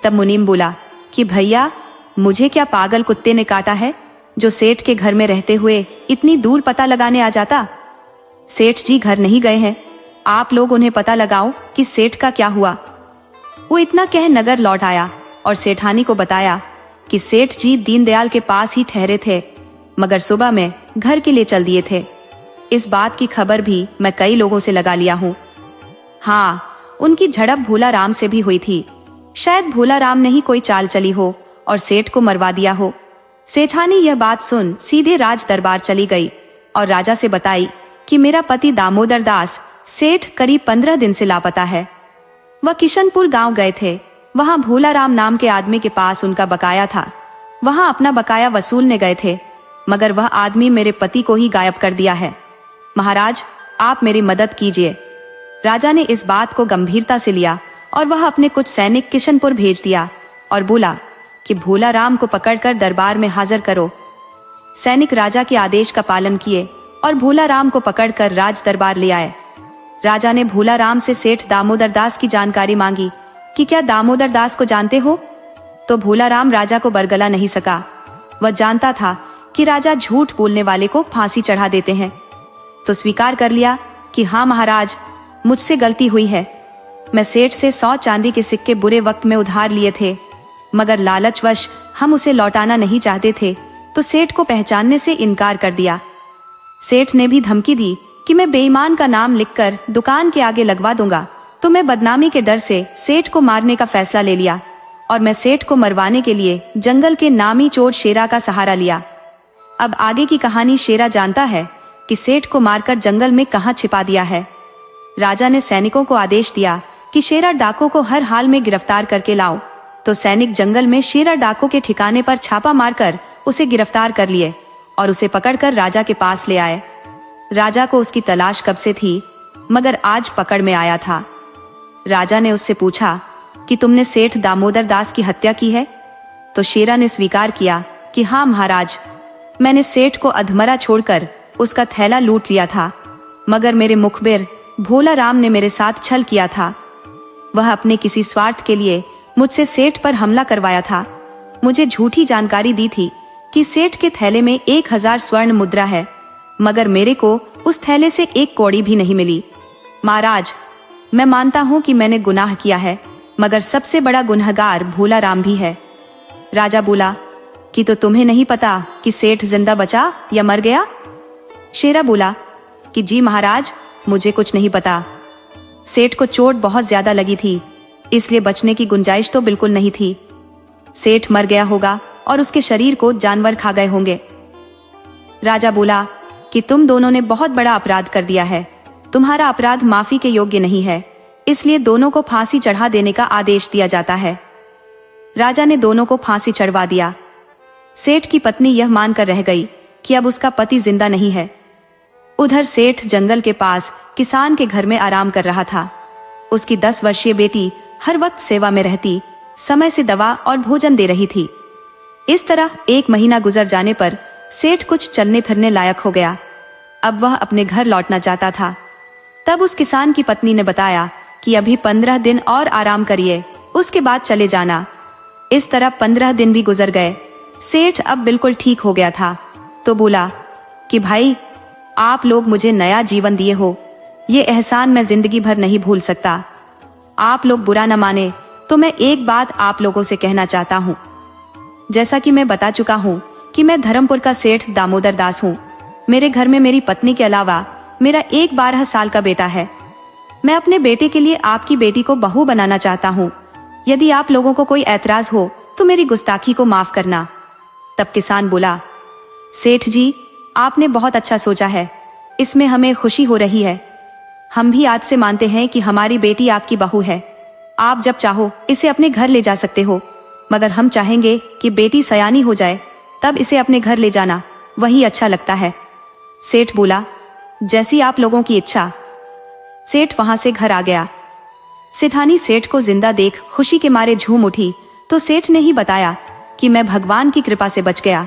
तब मुनीम बोला कि भैया, मुझे क्या पागल कुत्ते ने काटा है जो सेठ के घर में रहते हुए इतनी दूर पता लगाने आ जाता। सेठ जी घर नहीं गए हैं, आप लोग उन्हें पता लगाओ कि सेठ का क्या हुआ। वो इतना कह नगर लौट आया और सेठानी को बताया कि सेठ जी दीनदयाल के पास ही ठहरे थे, मगर सुबह में घर के लिए चल दिए थे। इस बात की खबर भी मैं कई लोगों से लगा लिया हूँ। हाँ, उनकी झड़प भोला राम से भी हुई थी। शायद भोला राम ने ही कोई चाल चली हो और सेठ को मरवा दिया हो। सेठानी यह बात सुन सीधे राज दरबार चली गई और राजा से बताई कि मेरा पति दामोदर दास सेठ करीब 15 दिन से लापता है। वह किशनपुर गांव गए थे। वहां भोला राम नाम के आदमी के पास उनका बकाया था। वहां अपना बकाया वसूलने गए थे, मगर वह आदमी मेरे पति को ही गायब कर दिया है। महाराज, आप मेरी मदद कीजिए। राजा ने इस बात को गंभीरता से लिया और वह अपने कुछ सैनिक किशनपुर भेज दिया और बोला कि भोला राम को पकड़कर दरबार में हाजिर करो। सैनिक राजा के आदेश का पालन किए और भोला राम को पकड़कर राज दरबार ले आए। राजा ने भोला राम से सेठ दामोदर दास की जानकारी मांगी कि क्या दामोदर दास को जानते हो? तो भोला राम राजा को बरगला नहीं सका। वह जानता था कि राजा झूठ बोलने वाले को फांसी चढ़ा देते हैं, तो स्वीकार कर लिया कि हाँ महाराज, मुझसे गलती हुई है। मैं सेठ से 100 चांदी के सिक्के बुरे वक्त में उधार लिए थे, मगर लालचवश हम उसे लौटाना नहीं चाहते थे, तो सेठ को पहचानने से इनकार कर दिया। सेठ ने भी धमकी दी कि मैं बेईमान का नाम लिखकर दुकान के आगे लगवा दूंगा, तो मैं बदनामी के डर से सेठ को मारने का फैसला ले लिया और मैं सेठ को मरवाने के लिए जंगल के नामी चोर शेरा का सहारा लिया। अब आगे की कहानी शेरा जानता है कि सेठ को मारकर जंगल में कहां छिपा दिया है। राजा ने सैनिकों को आदेश दिया कि शेरा डाकू को हर हाल में गिरफ्तार करके लाओ। तो सैनिक जंगल में शेरा डाकू के ठिकाने पर छापा मारकर उसे गिरफ्तार कर लिए और उसे पकड़कर राजा के पास ले आए। राजा को उसकी तलाश कब से थी, मगर आज पकड़ में आया था। राजा ने उससे पूछा कि तुमने सेठ दामोदर दास की हत्या की है? तो शेरा ने स्वीकार किया कि हाँ महाराज, मैंने सेठ को अधमरा छोड़कर उसका थैला लूट लिया था। मगर मेरे मुखबिर भोला राम ने मेरे साथ छल किया था। वह अपने किसी स्वार्थ के लिए मुझसे सेठ पर हमला करवाया था। मुझे झूठी जानकारी दी थी कि सेठ के थैले में 1000 स्वर्ण मुद्रा है, मगर मेरे को उस थैले से 1 कौड़ी भी नहीं मिली। महाराज, मैं मानता हूँ कि मैंने गुनाह किया है, मगर सबसे बड़ा गुनहगार भोला राम भी है। राजा बोला कि तो तुम्हें नहीं पता कि सेठ जिंदा बचा या मर गया? शेरा बोला कि जी महाराज, मुझे कुछ नहीं पता। सेठ को चोट बहुत ज्यादा लगी थी, इसलिए बचने की गुंजाइश तो बिल्कुल नहीं थी। सेठ मर गया होगा और उसके शरीर को जानवर खा गए होंगे। राजा बोला कि तुम दोनों ने बहुत बड़ा अपराध कर दिया है, तुम्हारा अपराध माफी के योग्य नहीं है, इसलिए दोनों को फांसी चढ़ा देने का आदेश दिया जाता है। राजा ने दोनों को फांसी चढ़वा दिया। सेठ की पत्नी यह मानकर रह गई कि अब उसका पति जिंदा नहीं है। उधर सेठ जंगल के पास किसान के घर में आराम कर रहा था। उसकी 10 वर्षीय बेटी हर वक्त सेवा में रहती, समय से दवा और भोजन दे रही थी। इस तरह 1 महीना गुजर जाने पर सेठ कुछ चलने फिरने लायक हो गया। अब वह अपने घर लौटना चाहता था। तब उस किसान की पत्नी ने बताया कि अभी 15 दिन और आराम करिए, उसके बाद चले जाना। इस तरह 15 दिन भी गुजर गए। सेठ अब बिल्कुल ठीक हो गया था, तो बोला कि भाई, आप लोग मुझे नया जीवन दिए हो, ये एहसान मैं जिंदगी भर नहीं भूल सकता। आप लोग बुरा न माने तो मैं एक बात आप लोगों से कहना चाहता हूँ। जैसा कि मैं बता चुका हूँ कि मैं धर्मपुर का सेठ दामोदर दास हूँ। मेरे घर में मेरी पत्नी के अलावा मेरा एक 12 साल का बेटा है। मैं अपने बेटे के लिए आपकी बेटी को बहू बनाना चाहता हूँ। यदि आप लोगों को कोई ऐतराज हो तो मेरी गुस्ताखी को माफ करना। तब किसान बोला, सेठ जी, आपने बहुत अच्छा सोचा है, इसमें हमें खुशी हो रही है। हम भी आज से मानते हैं कि हमारी बेटी आपकी बहू है। आप जब चाहो इसे अपने घर ले जा सकते हो, मगर हम चाहेंगे कि बेटी सयानी हो जाए, तब इसे अपने घर ले जाना, वही अच्छा लगता है। सेठ बोला, जैसी आप लोगों की इच्छा। सेठ वहां से घर आ गया। सेठानी सेठ को जिंदा देख खुशी के मारे झूम उठी, तो सेठ ने ही बताया कि मैं भगवान की कृपा से बच गया।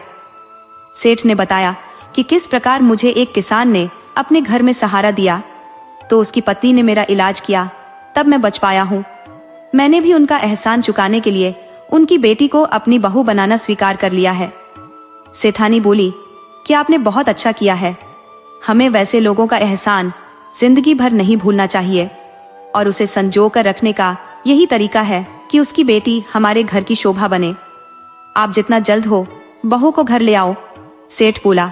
सेठ ने बताया कि किस प्रकार मुझे एक किसान ने अपने घर में सहारा दिया, तो उसकी पत्नी ने मेरा इलाज किया, तब मैं बच पाया हूँ। मैंने भी उनका एहसान चुकाने के लिए उनकी बेटी को अपनी बहू बनाना स्वीकार कर लिया है। सेठानी बोली कि आपने बहुत अच्छा किया है। हमें वैसे लोगों का एहसान जिंदगी भर नहीं भूलना चाहिए, और उसे संजो कर रखने का यही तरीका है कि उसकी बेटी हमारे घर की शोभा बने। आप जितना जल्द हो बहू को घर ले आओ। सेठ बोला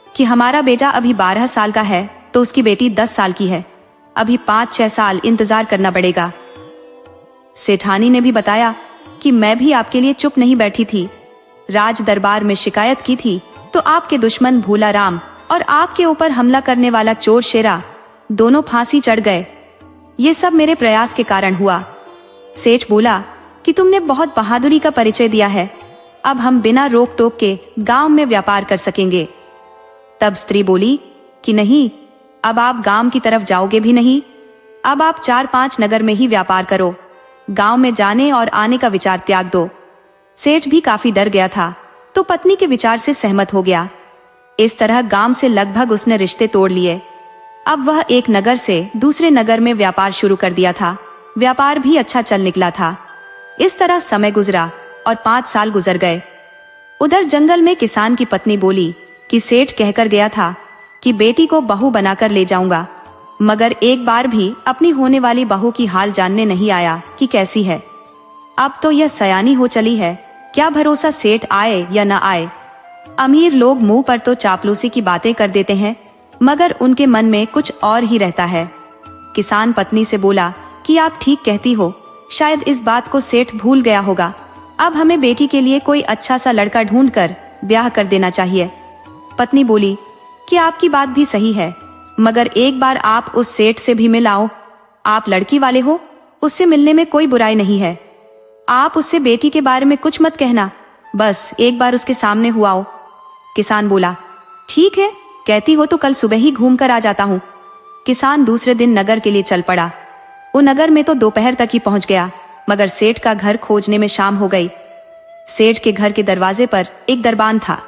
कि हमारा बेटा अभी 12 साल का है, तो उसकी बेटी 10 साल की है, अभी 5-6 साल इंतजार करना पड़ेगा। सेठानी ने भी बताया कि मैं भी आपके लिए चुप नहीं बैठी थी। राज दरबार में शिकायत की थी, तो आपके दुश्मन भोला राम और आपके ऊपर हमला करने वाला चोर शेरा दोनों फांसी चढ़ गए। ये सब मेरे प्रयास के कारण हुआ। सेठ बोला कि तुमने बहुत बहादुरी का परिचय दिया है, अब हम बिना रोक टोक के गांव में व्यापार कर सकेंगे। तब स्त्री बोली कि नहीं, अब आप गांव की तरफ जाओगे भी नहीं, अब आप 4-5 नगर में ही व्यापार करो, गांव में जाने और आने का विचार त्याग दो। सेठ भी काफी डर गया था, तो पत्नी के विचार से सहमत हो गया। इस तरह गांव से लगभग उसने रिश्ते तोड़ लिए। अब वह एक नगर से दूसरे नगर में व्यापार शुरू कर दिया था। व्यापार भी अच्छा चल निकला था। इस तरह समय गुजरा और 5 साल गुजर गए। उधर जंगल में किसान की पत्नी बोली कि सेठ कहकर गया था कि बेटी को बहू बनाकर ले जाऊंगा, मगर एक बार भी अपनी होने वाली बहू की हाल जानने नहीं आया कि कैसी है। अब तो यह सयानी हो चली है, क्या भरोसा सेठ आए या न आए। अमीर लोग मुंह पर तो चापलूसी की बातें कर देते हैं, मगर उनके मन में कुछ और ही रहता है। किसान पत्नी से बोला कि आप ठीक कहती हो, शायद इस बात को सेठ भूल गया होगा। अब हमें बेटी के लिए कोई अच्छा सा लड़का ढूंढकर ब्याह कर देना चाहिए। पत्नी बोली कि आपकी बात भी सही है, मगर एक बार आप उस सेठ से भी मिल आओ। आप लड़की वाले हो, उससे मिलने में कोई बुराई नहीं है। आप उससे बेटी के बारे में कुछ मत कहना, बस एक बार उसके सामने हुआ हो। किसान बोला, ठीक है, कहती हो तो कल सुबह ही घूम कर आ जाता हूँ। किसान दूसरे दिन नगर के लिए चल पड़ा। वो नगर में तो दोपहर तक ही पहुंच गया, मगर सेठ का घर खोजने में शाम हो गई। सेठ के घर के दरवाजे पर एक दरबान था।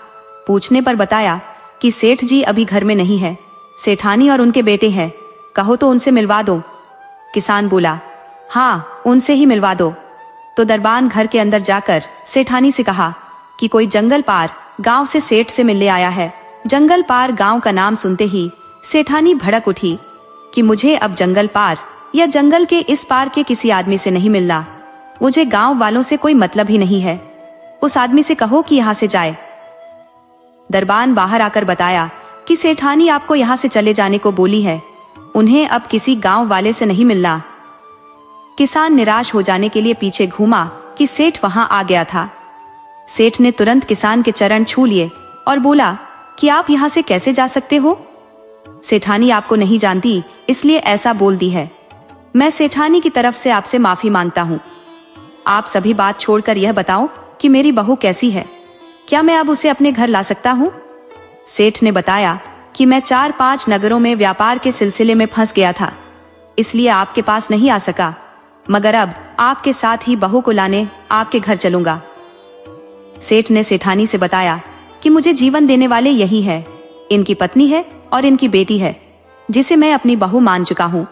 पूछने पर बताया कि सेठ जी अभी घर में नहीं है, सेठानी और उनके बेटे हैं, कहो तो उनसे मिलवा दो। किसान बोला, हाँ उनसे ही मिलवा दो। तो दरबान घर के अंदर जाकर सेठानी से कहा कि कोई जंगल पार गांव से सेठ से मिलने आया है। जंगल पार गांव का नाम सुनते ही सेठानी भड़क उठी कि मुझे अब जंगल पार या जंगल के इस पार के किसी आदमी से नहीं मिलना। मुझे गांव वालों से कोई मतलब ही नहीं है। उस आदमी से कहो कि यहाँ से जाए। दरबान बाहर आकर बताया कि सेठानी आपको यहाँ से चले जाने को बोली है, उन्हें अब किसी गांव वाले से नहीं मिलना। किसान निराश हो जाने के लिए पीछे घूमा कि सेठ वहां आ गया था। सेठ ने तुरंत किसान के चरण छू लिए और बोला कि आप यहाँ से कैसे जा सकते हो? सेठानी आपको नहीं जानती इसलिए ऐसा बोल दी है। मैं सेठानी की तरफ से आपसे माफी मांगता हूँ। आप सभी बात छोड़कर यह बताओ कि मेरी बहू कैसी है, क्या मैं अब उसे अपने घर ला सकता हूँ? सेठ ने बताया कि मैं 4-5 नगरों में व्यापार के सिलसिले में फंस गया था, इसलिए आपके पास नहीं आ सका, मगर अब आपके साथ ही बहू को लाने आपके घर चलूंगा। सेठ ने सेठानी से बताया कि मुझे जीवन देने वाले यही है, इनकी पत्नी है और इनकी बेटी है, जिसे मैं अपनी बहू मान चुका हूँ।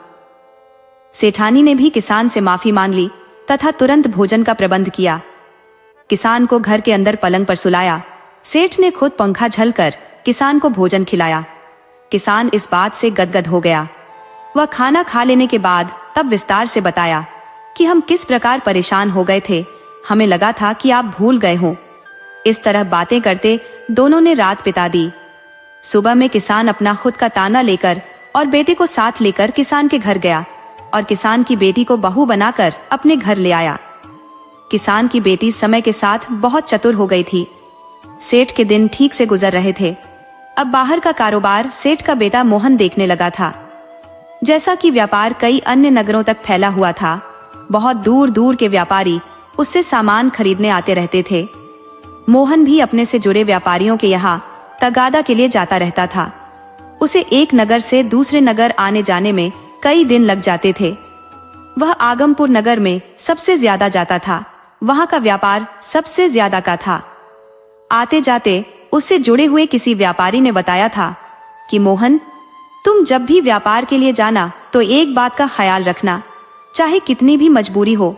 सेठानी ने भी किसान से माफी मांग ली तथा तुरंत भोजन का प्रबंध किया। किसान को घर के अंदर पलंग पर सुलाया। सेठ ने खुद पंखा झलकर किसान को भोजन खिलाया। किसान इस बात से गदगद हो गया। वह खाना खा लेने के बाद तब विस्तार से बताया कि हम किस प्रकार परेशान हो गए थे, हमें लगा था कि आप भूल गए हो। इस तरह बातें करते दोनों ने रात बिता दी। सुबह में किसान अपना खुद का ताना लेकर और बेटे को साथ लेकर किसान के घर गया और किसान की बेटी को बहू बनाकर अपने घर ले आया। किसान की बेटी समय के साथ बहुत चतुर हो गई थी। सेठ के दिन ठीक से गुजर रहे थे। अब बाहर का कारोबार सेठ का बेटा मोहन देखने लगा था। जैसा कि व्यापार कई अन्य नगरों तक फैला हुआ था, बहुत दूर दूर के व्यापारी उससे सामान खरीदने आते रहते थे। मोहन भी अपने से जुड़े व्यापारियों के यहाँ तगादा के लिए जाता रहता था। उसे एक नगर से दूसरे नगर आने जाने में कई दिन लग जाते थे। वह आगमपुर नगर में सबसे ज्यादा जाता था, वहां का व्यापार सबसे ज्यादा का था। आते जाते उससे जुड़े हुए किसी व्यापारी ने बताया था कि मोहन, तुम जब भी व्यापार के लिए जाना तो एक बात का ख्याल रखना, चाहे कितनी भी मजबूरी हो,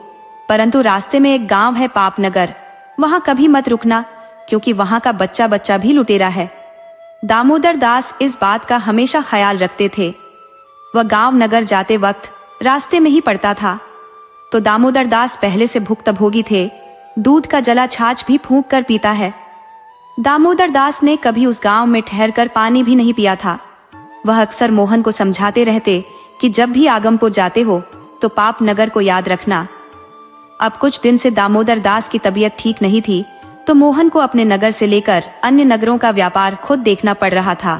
परंतु रास्ते में एक गांव है पापनगर, वहां कभी मत रुकना, क्योंकि वहां का बच्चा बच्चा भी लुटेरा है। दामोदर दास इस बात का हमेशा ख्याल रखते थे। वह गांव नगर जाते वक्त रास्ते में ही पड़ता था, तो दामोदर दास पहले से भुक्तभोगी थे, दूध का जला छाछ भी फूंक कर पीता है। दामोदर दास ने कभी उस गांव में ठहरकर पानी भी नहीं पिया था। वह अक्सर मोहन को समझाते रहते कि जब भी आगमपुर जाते हो तो पाप नगर को याद रखना। अब कुछ दिन से दामोदर दास की तबीयत ठीक नहीं थी, तो मोहन को अपने नगर से लेकर अन्य नगरों का व्यापार खुद देखना पड़ रहा था।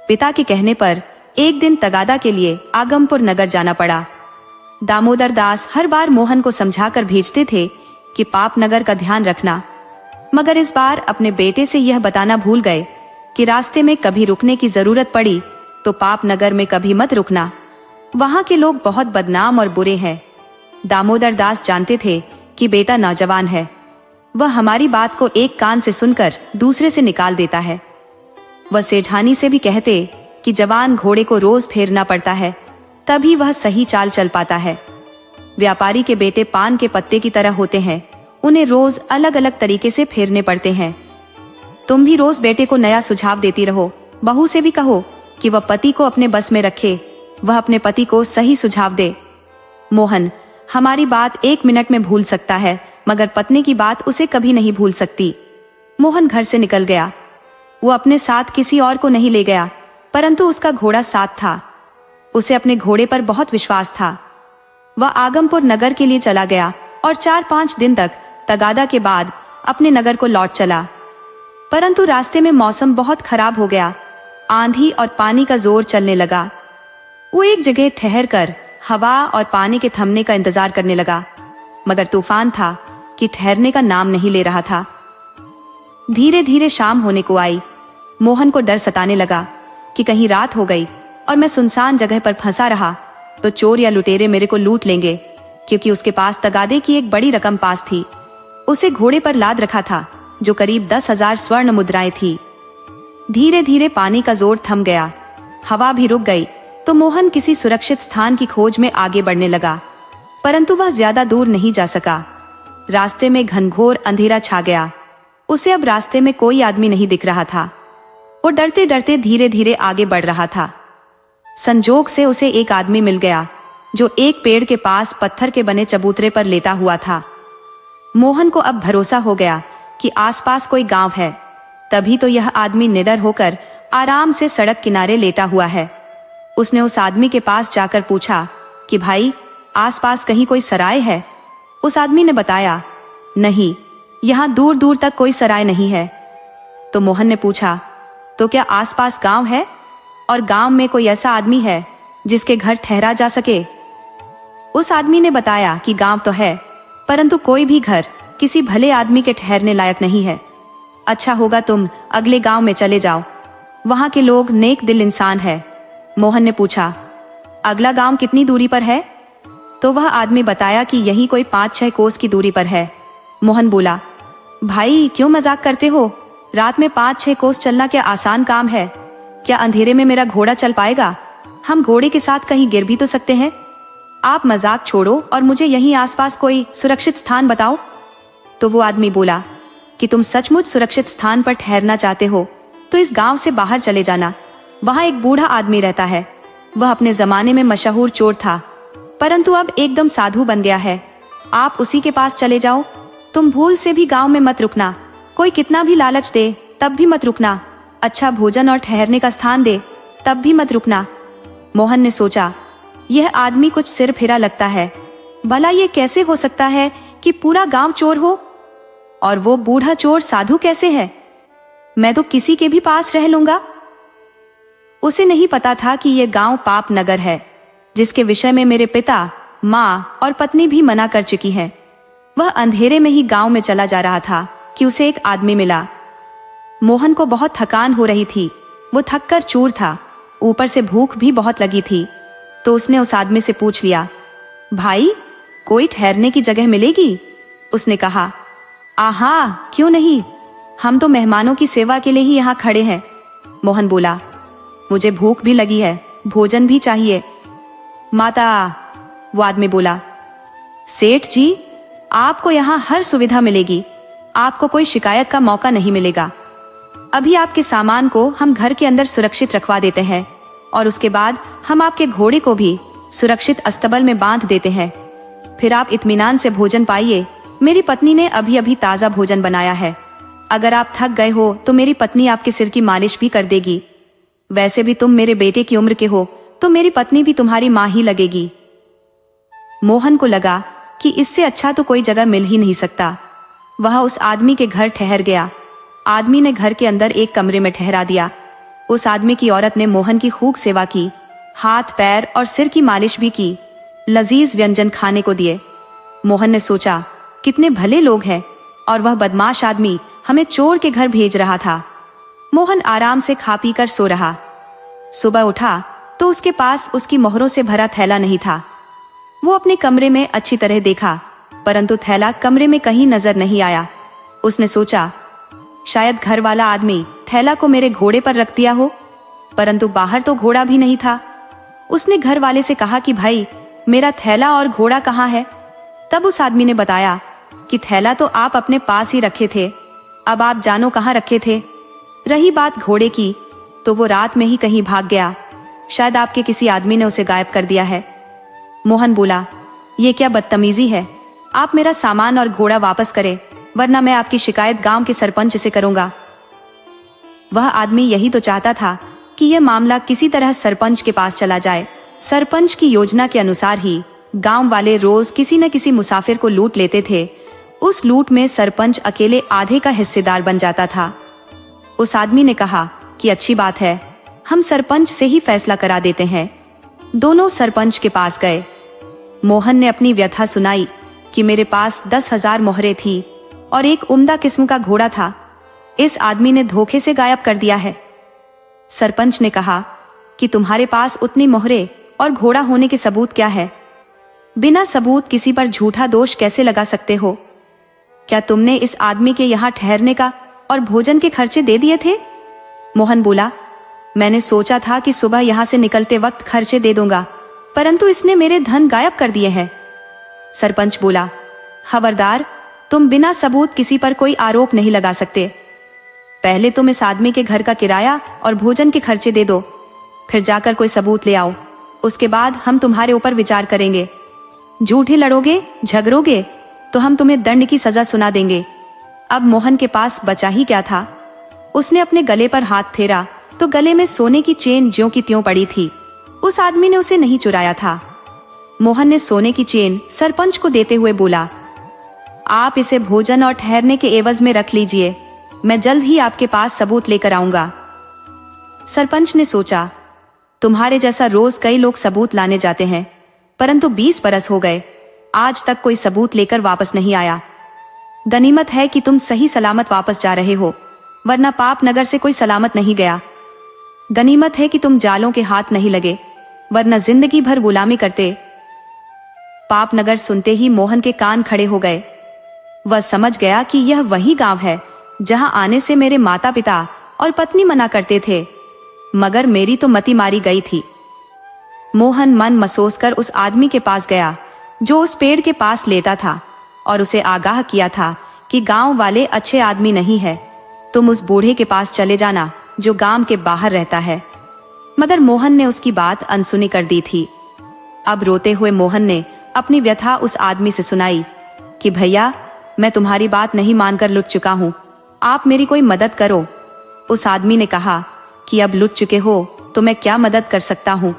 पिता के कहने पर एक दिन तगादा के लिए आगमपुर नगर जाना पड़ा। दामोदर दास हर बार मोहन को समझाकर भेजते थे कि पाप नगर का ध्यान रखना, मगर इस बार अपने बेटे से यह बताना भूल गए कि रास्ते में कभी रुकने की जरूरत पड़ी तो पाप नगर में कभी मत रुकना, वहां के लोग बहुत बदनाम और बुरे हैं। दामोदर दास जानते थे कि बेटा नौजवान है, वह हमारी बात को एक कान से सुनकर दूसरे से निकाल देता है। वह सेठानी से भी कहते कि जवान घोड़े को रोज फेरना पड़ता है, तभी वह सही चाल चल पाता है। व्यापारी के बेटे पान के पत्ते की तरह होते हैं, उन्हें रोज अलग अलग तरीके से फेरने पड़ते हैं। तुम भी रोज बेटे को नया सुझाव देती रहो। बहू से भी कहो कि वह पति को अपने बस में रखे, वह अपने पति को सही सुझाव दे। मोहन हमारी बात 1 मिनट में भूल सकता है, मगर पत्नी की बात उसे कभी नहीं भूल सकती। मोहन घर से निकल गया। वो अपने साथ किसी और को नहीं ले गया, परंतु उसका घोड़ा साथ था। उसे अपने घोड़े पर बहुत विश्वास था। वह आगमपुर नगर के लिए चला गया और 4-5 दिन तक तगादा के बाद अपने नगर को लौट चला। परंतु रास्ते में मौसम बहुत खराब हो गया। आंधी और पानी का जोर चलने लगा। वो एक जगह ठहर कर हवा और पानी के थमने का इंतजार करने लगा, मगर तूफान था कि ठहरने का नाम नहीं ले रहा था। धीरे धीरे शाम होने को आई। मोहन को डर सताने लगा कि कहीं रात हो गई और मैं सुनसान जगह पर फंसा रहा तो चोर या लुटेरे मेरे को लूट लेंगे, क्योंकि उसके पास तगादे की एक बड़ी रकम पास थी। उसे घोड़े पर लाद रखा था, जो करीब 10,000 स्वर्ण मुद्राएं थी। धीरे धीरे पानी का जोर थम गया। हवा भी रुक गई तो मोहन किसी सुरक्षित स्थान की खोज में आगे बढ़ने लगा, परंतु वह ज्यादा दूर नहीं जा सका। रास्ते में घनघोर अंधेरा छा गया। उसे अब रास्ते में कोई आदमी नहीं दिख रहा था। वो डरते डरते धीरे धीरे आगे बढ़ रहा था। संजोग से उसे एक आदमी मिल गया जो एक पेड़ के पास पत्थर के बने चबूतरे पर लेटा हुआ था। मोहन को अब भरोसा हो गया कि आसपास कोई गांव है, तभी तो यह आदमी निडर होकर आराम से सड़क किनारे लेटा हुआ है। उसने उस आदमी के पास जाकर पूछा कि भाई, आसपास कहीं कोई सराय है? उस आदमी ने बताया, नहीं, यहाँ दूर दूर तक कोई सराय नहीं है। तो मोहन ने पूछा, तो क्या आसपास गांव है और गांव में कोई ऐसा आदमी है जिसके घर ठहरा जा सके? उस आदमी ने बताया कि गांव तो है, परंतु कोई भी घर किसी भले आदमी के ठहरने लायक नहीं है। अच्छा होगा तुम अगले गांव में चले जाओ, वहां के लोग नेक दिल इंसान है। मोहन ने पूछा, अगला गांव कितनी दूरी पर है? तो वह आदमी बताया कि यही कोई 5-6 कोस की दूरी पर है। मोहन बोला, भाई क्यों मजाक करते हो? रात में 5-6 कोस चलना क्या आसान काम है? क्या अंधेरे में मेरा घोड़ा चल पाएगा? हम घोड़े के साथ कहीं गिर भी तो सकते हैं। आप मजाक छोड़ो और मुझे यहीं आसपास कोई सुरक्षित स्थान बताओ। तो वो आदमी बोला कि तुम सचमुच सुरक्षित स्थान पर ठहरना चाहते हो तो इस गांव से बाहर चले जाना। वहां एक बूढ़ा आदमी रहता है। वह अपने जमाने में मशहूर चोर था, परंतु अब एकदम साधु बन गया है। आप उसी के पास चले जाओ। तुम भूल से भी गांव में मत रुकना। कोई कितना भी लालच दे तब भी मत रुकना। अच्छा भोजन और ठहरने का स्थान दे तब भी मत रुकना। मोहन ने सोचा, यह आदमी कुछ सिर फिरा लगता है। भला ये कैसे हो सकता है कि पूरा गांव चोर हो और वो बूढ़ा चोर साधु कैसे है? मैं तो किसी के भी पास रह लूंगा। उसे नहीं पता था कि यह गांव पाप नगर है, जिसके विषय में मेरे पिता, माँ और पत्नी भी मना कर चुकी है। वह अंधेरे में ही गांव में चला जा रहा था कि उसे एक आदमी मिला। मोहन को बहुत थकान हो रही थी। वो थक कर चूर था, ऊपर से भूख भी बहुत लगी थी। तो उसने उस आदमी से पूछ लिया, भाई कोई ठहरने की जगह मिलेगी? उसने कहा, आहा, क्यों नहीं, हम तो मेहमानों की सेवा के लिए ही यहाँ खड़े हैं। मोहन बोला, मुझे भूख भी लगी है, भोजन भी चाहिए। माता, वो आदमी बोला, सेठ जी, आपको यहाँ हर सुविधा मिलेगी, आपको कोई शिकायत का मौका नहीं मिलेगा। अभी आपके सामान को हम घर के अंदर सुरक्षित रखवा देते हैं और उसके बाद हम आपके घोड़े को भी सुरक्षित अस्तबल में बांध देते हैं। फिर आप इत्मीनान से भोजन पाइए। मेरी पत्नी ने अभी अभी ताज़ा भोजन बनाया है। अगर आप थक गए हो तो मेरी पत्नी आपके सिर की मालिश भी कर देगी। वैसे भी तुम मेरे बेटे की उम्र के हो तो मेरी पत्नी भी तुम्हारी माँ ही लगेगी। मोहन को लगा कि इससे अच्छा तो कोई जगह मिल ही नहीं सकता। वह उस आदमी के घर ठहर गया। आदमी ने घर के अंदर एक कमरे में ठहरा दिया। उस आदमी की औरत ने मोहन की खूब सेवा की, हाथ पैर और सिर की मालिश भी की, लजीज व्यंजन खाने को दिए। मोहन ने सोचा, कितने भले लोग हैं और वह बदमाश आदमी हमें चोर के घर भेज रहा था। मोहन आराम से खा पी कर सो रहा। सुबह उठा तो उसके पास उसकी मोहरों से भरा थैला नहीं था। वो अपने कमरे में अच्छी तरह देखा, परंतु थैला कमरे में कहीं नजर नहीं आया। उसने सोचा, शायद घर वाला आदमी थैला को मेरे घोड़े पर रख दिया हो, परंतु बाहर तो घोड़ा भी नहीं था। उसने घर वाले से कहा कि भाई, मेरा थैला और घोड़ा कहाँ है? तब उस आदमी ने बताया कि थैला तो आप अपने पास ही रखे थे, अब आप जानो कहाँ रखे थे। रही बात घोड़े की, तो वो रात में ही कहीं भाग गया। शायद आपके किसी आदमी ने उसे गायब कर दिया है। मोहन बोला, ये क्या बदतमीजी है? आप मेरा सामान और घोड़ा वापस करें, वरना मैं आपकी शिकायत गांव के सरपंच से करूंगा। वह आदमी यही तो चाहता था कि यह मामला किसी तरह सरपंच के पास चला जाए। सरपंच की योजना के अनुसार ही गांव वाले रोज किसी न किसी मुसाफिर को लूट लेते थे। उस लूट में सरपंच अकेले आधे का हिस्सेदार बन जाता था। उस आदमी ने कहा कि अच्छी बात है, हम सरपंच से ही फैसला करा देते हैं। दोनों सरपंच के पास गए। मोहन ने अपनी व्यथा सुनाई कि मेरे पास 10,000 मोहरें थी और एक उम्दा किस्म का घोड़ा था, इस आदमी ने धोखे से गायब कर दिया है। सरपंच ने कहा कि तुम्हारे पास उतनी मोहरें और घोड़ा होने के सबूत क्या है? बिना सबूत किसी पर झूठा दोष कैसे लगा सकते हो? क्या तुमने इस आदमी के यहाँ ठहरने का और भोजन के खर्चे दे दिए थे? मोहन बोला, मैंने सोचा था कि सुबह यहाँ से निकलते वक्त खर्चे दे दूंगा, परंतु इसने मेरे धन गायब कर दिए हैं। सरपंच बोला, खबरदार, तुम बिना सबूत किसी पर कोई आरोप नहीं लगा सकते। पहले तुम इस आदमी के घर का किराया और भोजन के खर्चे दे दो, फिर जाकर कोई सबूत ले आओ, उसके बाद हम तुम्हारे ऊपर विचार करेंगे। झूठे लड़ोगे, झगड़ोगे तो हम तुम्हें दंड की सजा सुना देंगे। अब मोहन के पास बचा ही क्या था। उसने अपने गले पर हाथ फेरा तो गले में सोने की चेन ज्यों की त्यों पड़ी थी। उस आदमी ने उसे नहीं चुराया था। मोहन ने सोने की चेन सरपंच को देते हुए बोला, आप इसे भोजन और ठहरने के एवज में रख लीजिए, मैं जल्द ही आपके पास सबूत लेकर आऊंगा। सरपंच ने सोचा, तुम्हारे जैसा रोज कई लोग सबूत लाने जाते हैं, परंतु 20 बरस हो गए, आज तक कोई सबूत लेकर वापस नहीं आया। गनीमत है कि तुम सही सलामत वापस जा रहे हो, वरना पाप नगर से कोई सलामत नहीं गया। गनीमत है कि तुम जालों के हाथ नहीं लगे, वरना जिंदगी भर गुलामी करते। पाप नगर सुनते ही मोहन के कान खड़े हो गए। वह समझ गया कि यह वही गांव है जहां आने से मेरे माता पिता और पत्नी मना करते थे, मगर मेरी तो मति मारी गई थी। मोहन मन मसोस कर उस आदमी के पास गया जो उस पेड़ के पास लेटा था और उसे आगाह किया था कि गांव वाले अच्छे आदमी नहीं है, तुम उस बूढ़े के पास चले जाना जो गांव के बाहर रहता है। मगर मोहन ने उसकी बात अनसुनी कर दी थी। अब रोते हुए मोहन ने अपनी व्यथा उस आदमी से सुनाई कि भैया, मैं तुम्हारी बात नहीं मानकर लुट चुका हूँ, आप मेरी कोई मदद करो। उस आदमी ने कहा कि अब लुट चुके हो तो मैं क्या मदद कर सकता हूँ।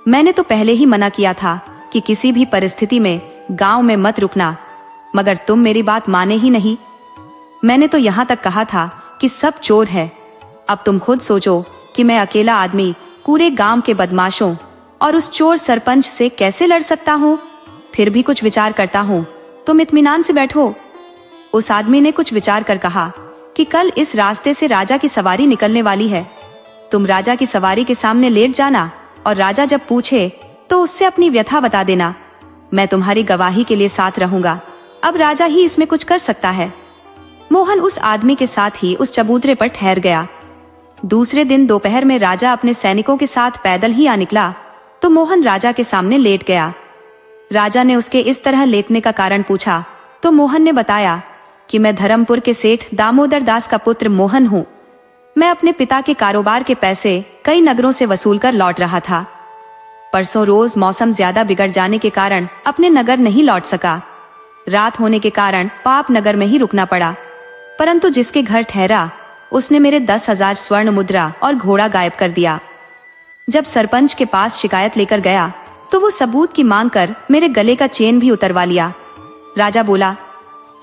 मैंने तो पहले ही मना किया था कि किसी भी परिस्थिति में गांव में मत रुकना, मगर तुम मेरी बात माने ही नहीं। मैंने तो यहाँ तक कहा था कि सब चोर है। अब तुम खुद सोचो कि मैं अकेला आदमी पूरे गांव के बदमाशों और उस चोर सरपंच से कैसे लड़ सकता हूँ। फिर भी कुछ विचार करता हूँ, तुम इत्मीनान से बैठो। उस आदमी ने कुछ विचार कर कहा कि कल इस रास्ते से राजा की सवारी निकलने वाली है, तुम राजा की सवारी के सामने लेट जाना और राजा जब पूछे तो उससे अपनी व्यथा बता देना। मैं तुम्हारी गवाही के लिए साथ रहूंगा, अब राजा ही इसमें कुछ कर सकता है। मोहन उस आदमी के साथ ही उस चबूतरे पर ठहर गया। दूसरे दिन दोपहर में राजा अपने सैनिकों के साथ पैदल ही आ निकला तो मोहन राजा के सामने लेट गया। राजा ने उसके इस तरह लेटने का कारण पूछा तो मोहन ने बताया कि मैं धर्मपुर के सेठ दामोदर दास का पुत्र मोहन हूँ। मैं अपने पिता के कारोबार के पैसे कई नगरों से वसूल कर लौट रहा था। परसों रोज मौसम ज्यादा बिगड़ जाने के कारण अपने नगर नहीं लौट सका। रात होने के कारण पाप नगर में ही रुकना पड़ा, परंतु जिसके घर ठहरा उसने मेरे 10,000 स्वर्ण मुद्रा और घोड़ा गायब कर दिया। जब सरपंच के पास शिकायत लेकर गया तो वो सबूत की मांग कर मेरे गले का चेन भी उतरवा लिया। राजा बोला,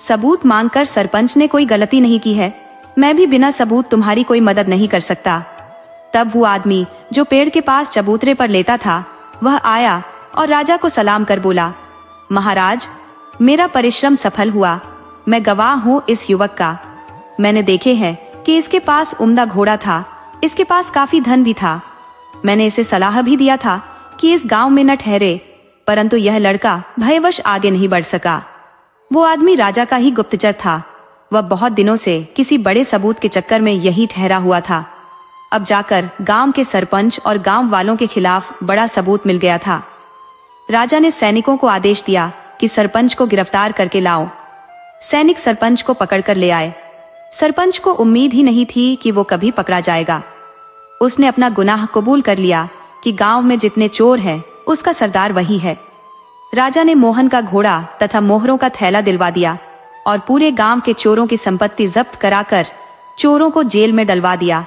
सबूत मांगकर सरपंच ने कोई गलती नहीं की है, मैं भी बिना सबूत तुम्हारी कोई मदद नहीं कर सकता। तब वो आदमी जो पेड़ के पास चबूतरे पर लेटा था वह आया और राजा को सलाम कर बोला, महाराज, मेरा परिश्रम सफल हुआ, मैं गवाह हूँ इस युवक का। मैंने देखे हैं कि इसके पास उम्दा घोड़ा था, इसके पास काफी धन भी था। मैंने इसे सलाह भी दिया था कि इस गांव में न ठहरे, परंतु यह लड़का भयवश आगे नहीं बढ़ सका। वो आदमी राजा का ही गुप्तचर था। वह बहुत दिनों से किसी बड़े सबूत के चक्कर में यही ठहरा हुआ था। अब जाकर गांव के सरपंच और गांव वालों के खिलाफ बड़ा सबूत मिल गया था। राजा ने सैनिकों को आदेश दिया कि सरपंच को गिरफ्तार करके लाओ। सैनिक सरपंच को पकड़कर ले आए। सरपंच को उम्मीद ही नहीं थी कि वो कभी पकड़ा जाएगा। उसने अपना गुनाह कबूल कर लिया कि गांव में जितने चोर हैं उसका सरदार वही है। राजा ने मोहन का घोड़ा तथा मोहरों का थैला दिलवा दिया और पूरे गांव के चोरों की संपत्ति जब्त कराकर चोरों को जेल में डलवा दिया।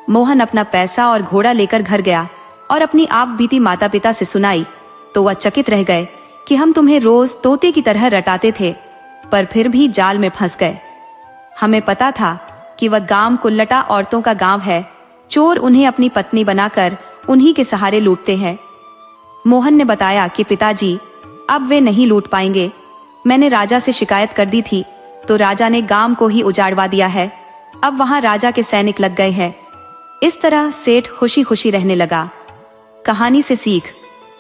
मोहन अपना पैसा और घोड़ा लेकर घर गया और अपनी आप बीती माता पिता से सुनाई तो वह चकित रह गए कि हम तुम्हें रोज तोते की तरह रटाते थे, पर फिर भी जाल में फंस गए। हमें पता था कि वह गांव कुल्लटा औरतों का गांव है, चोर उन्हें अपनी पत्नी बनाकर उन्हीं के सहारे लूटते हैं। मोहन ने बताया कि पिताजी, अब वे नहीं लूट पाएंगे। मैंने राजा से शिकायत कर दी थी तो राजा ने गांव को ही उजाड़वा दिया है। अब वहां राजा के सैनिक लग गए हैं। इस तरह सेठ खुशी खुशी रहने लगा। कहानी से सीख,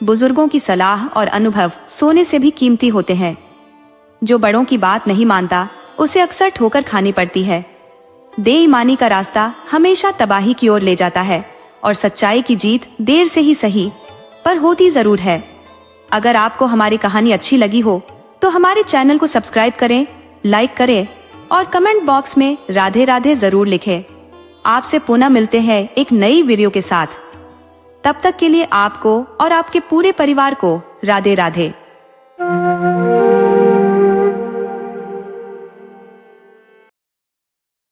बुजुर्गों की सलाह और अनुभव सोने से भी कीमती होते हैं। जो बड़ों की बात नहीं मानता उसे अक्सर ठोकर खानी पड़ती है। बेईमानी का रास्ता हमेशा तबाही की ओर ले जाता है और सच्चाई की जीत देर से ही सही पर होती जरूर है। अगर आपको हमारी कहानी अच्छी लगी हो तो हमारे चैनल को सब्सक्राइब करें, लाइक करें और कमेंट बॉक्स में राधे राधे जरूर लिखें। आपसे पुनः मिलते हैं एक नई वीडियो के साथ। तब तक के लिए आपको और आपके पूरे परिवार को राधे राधे।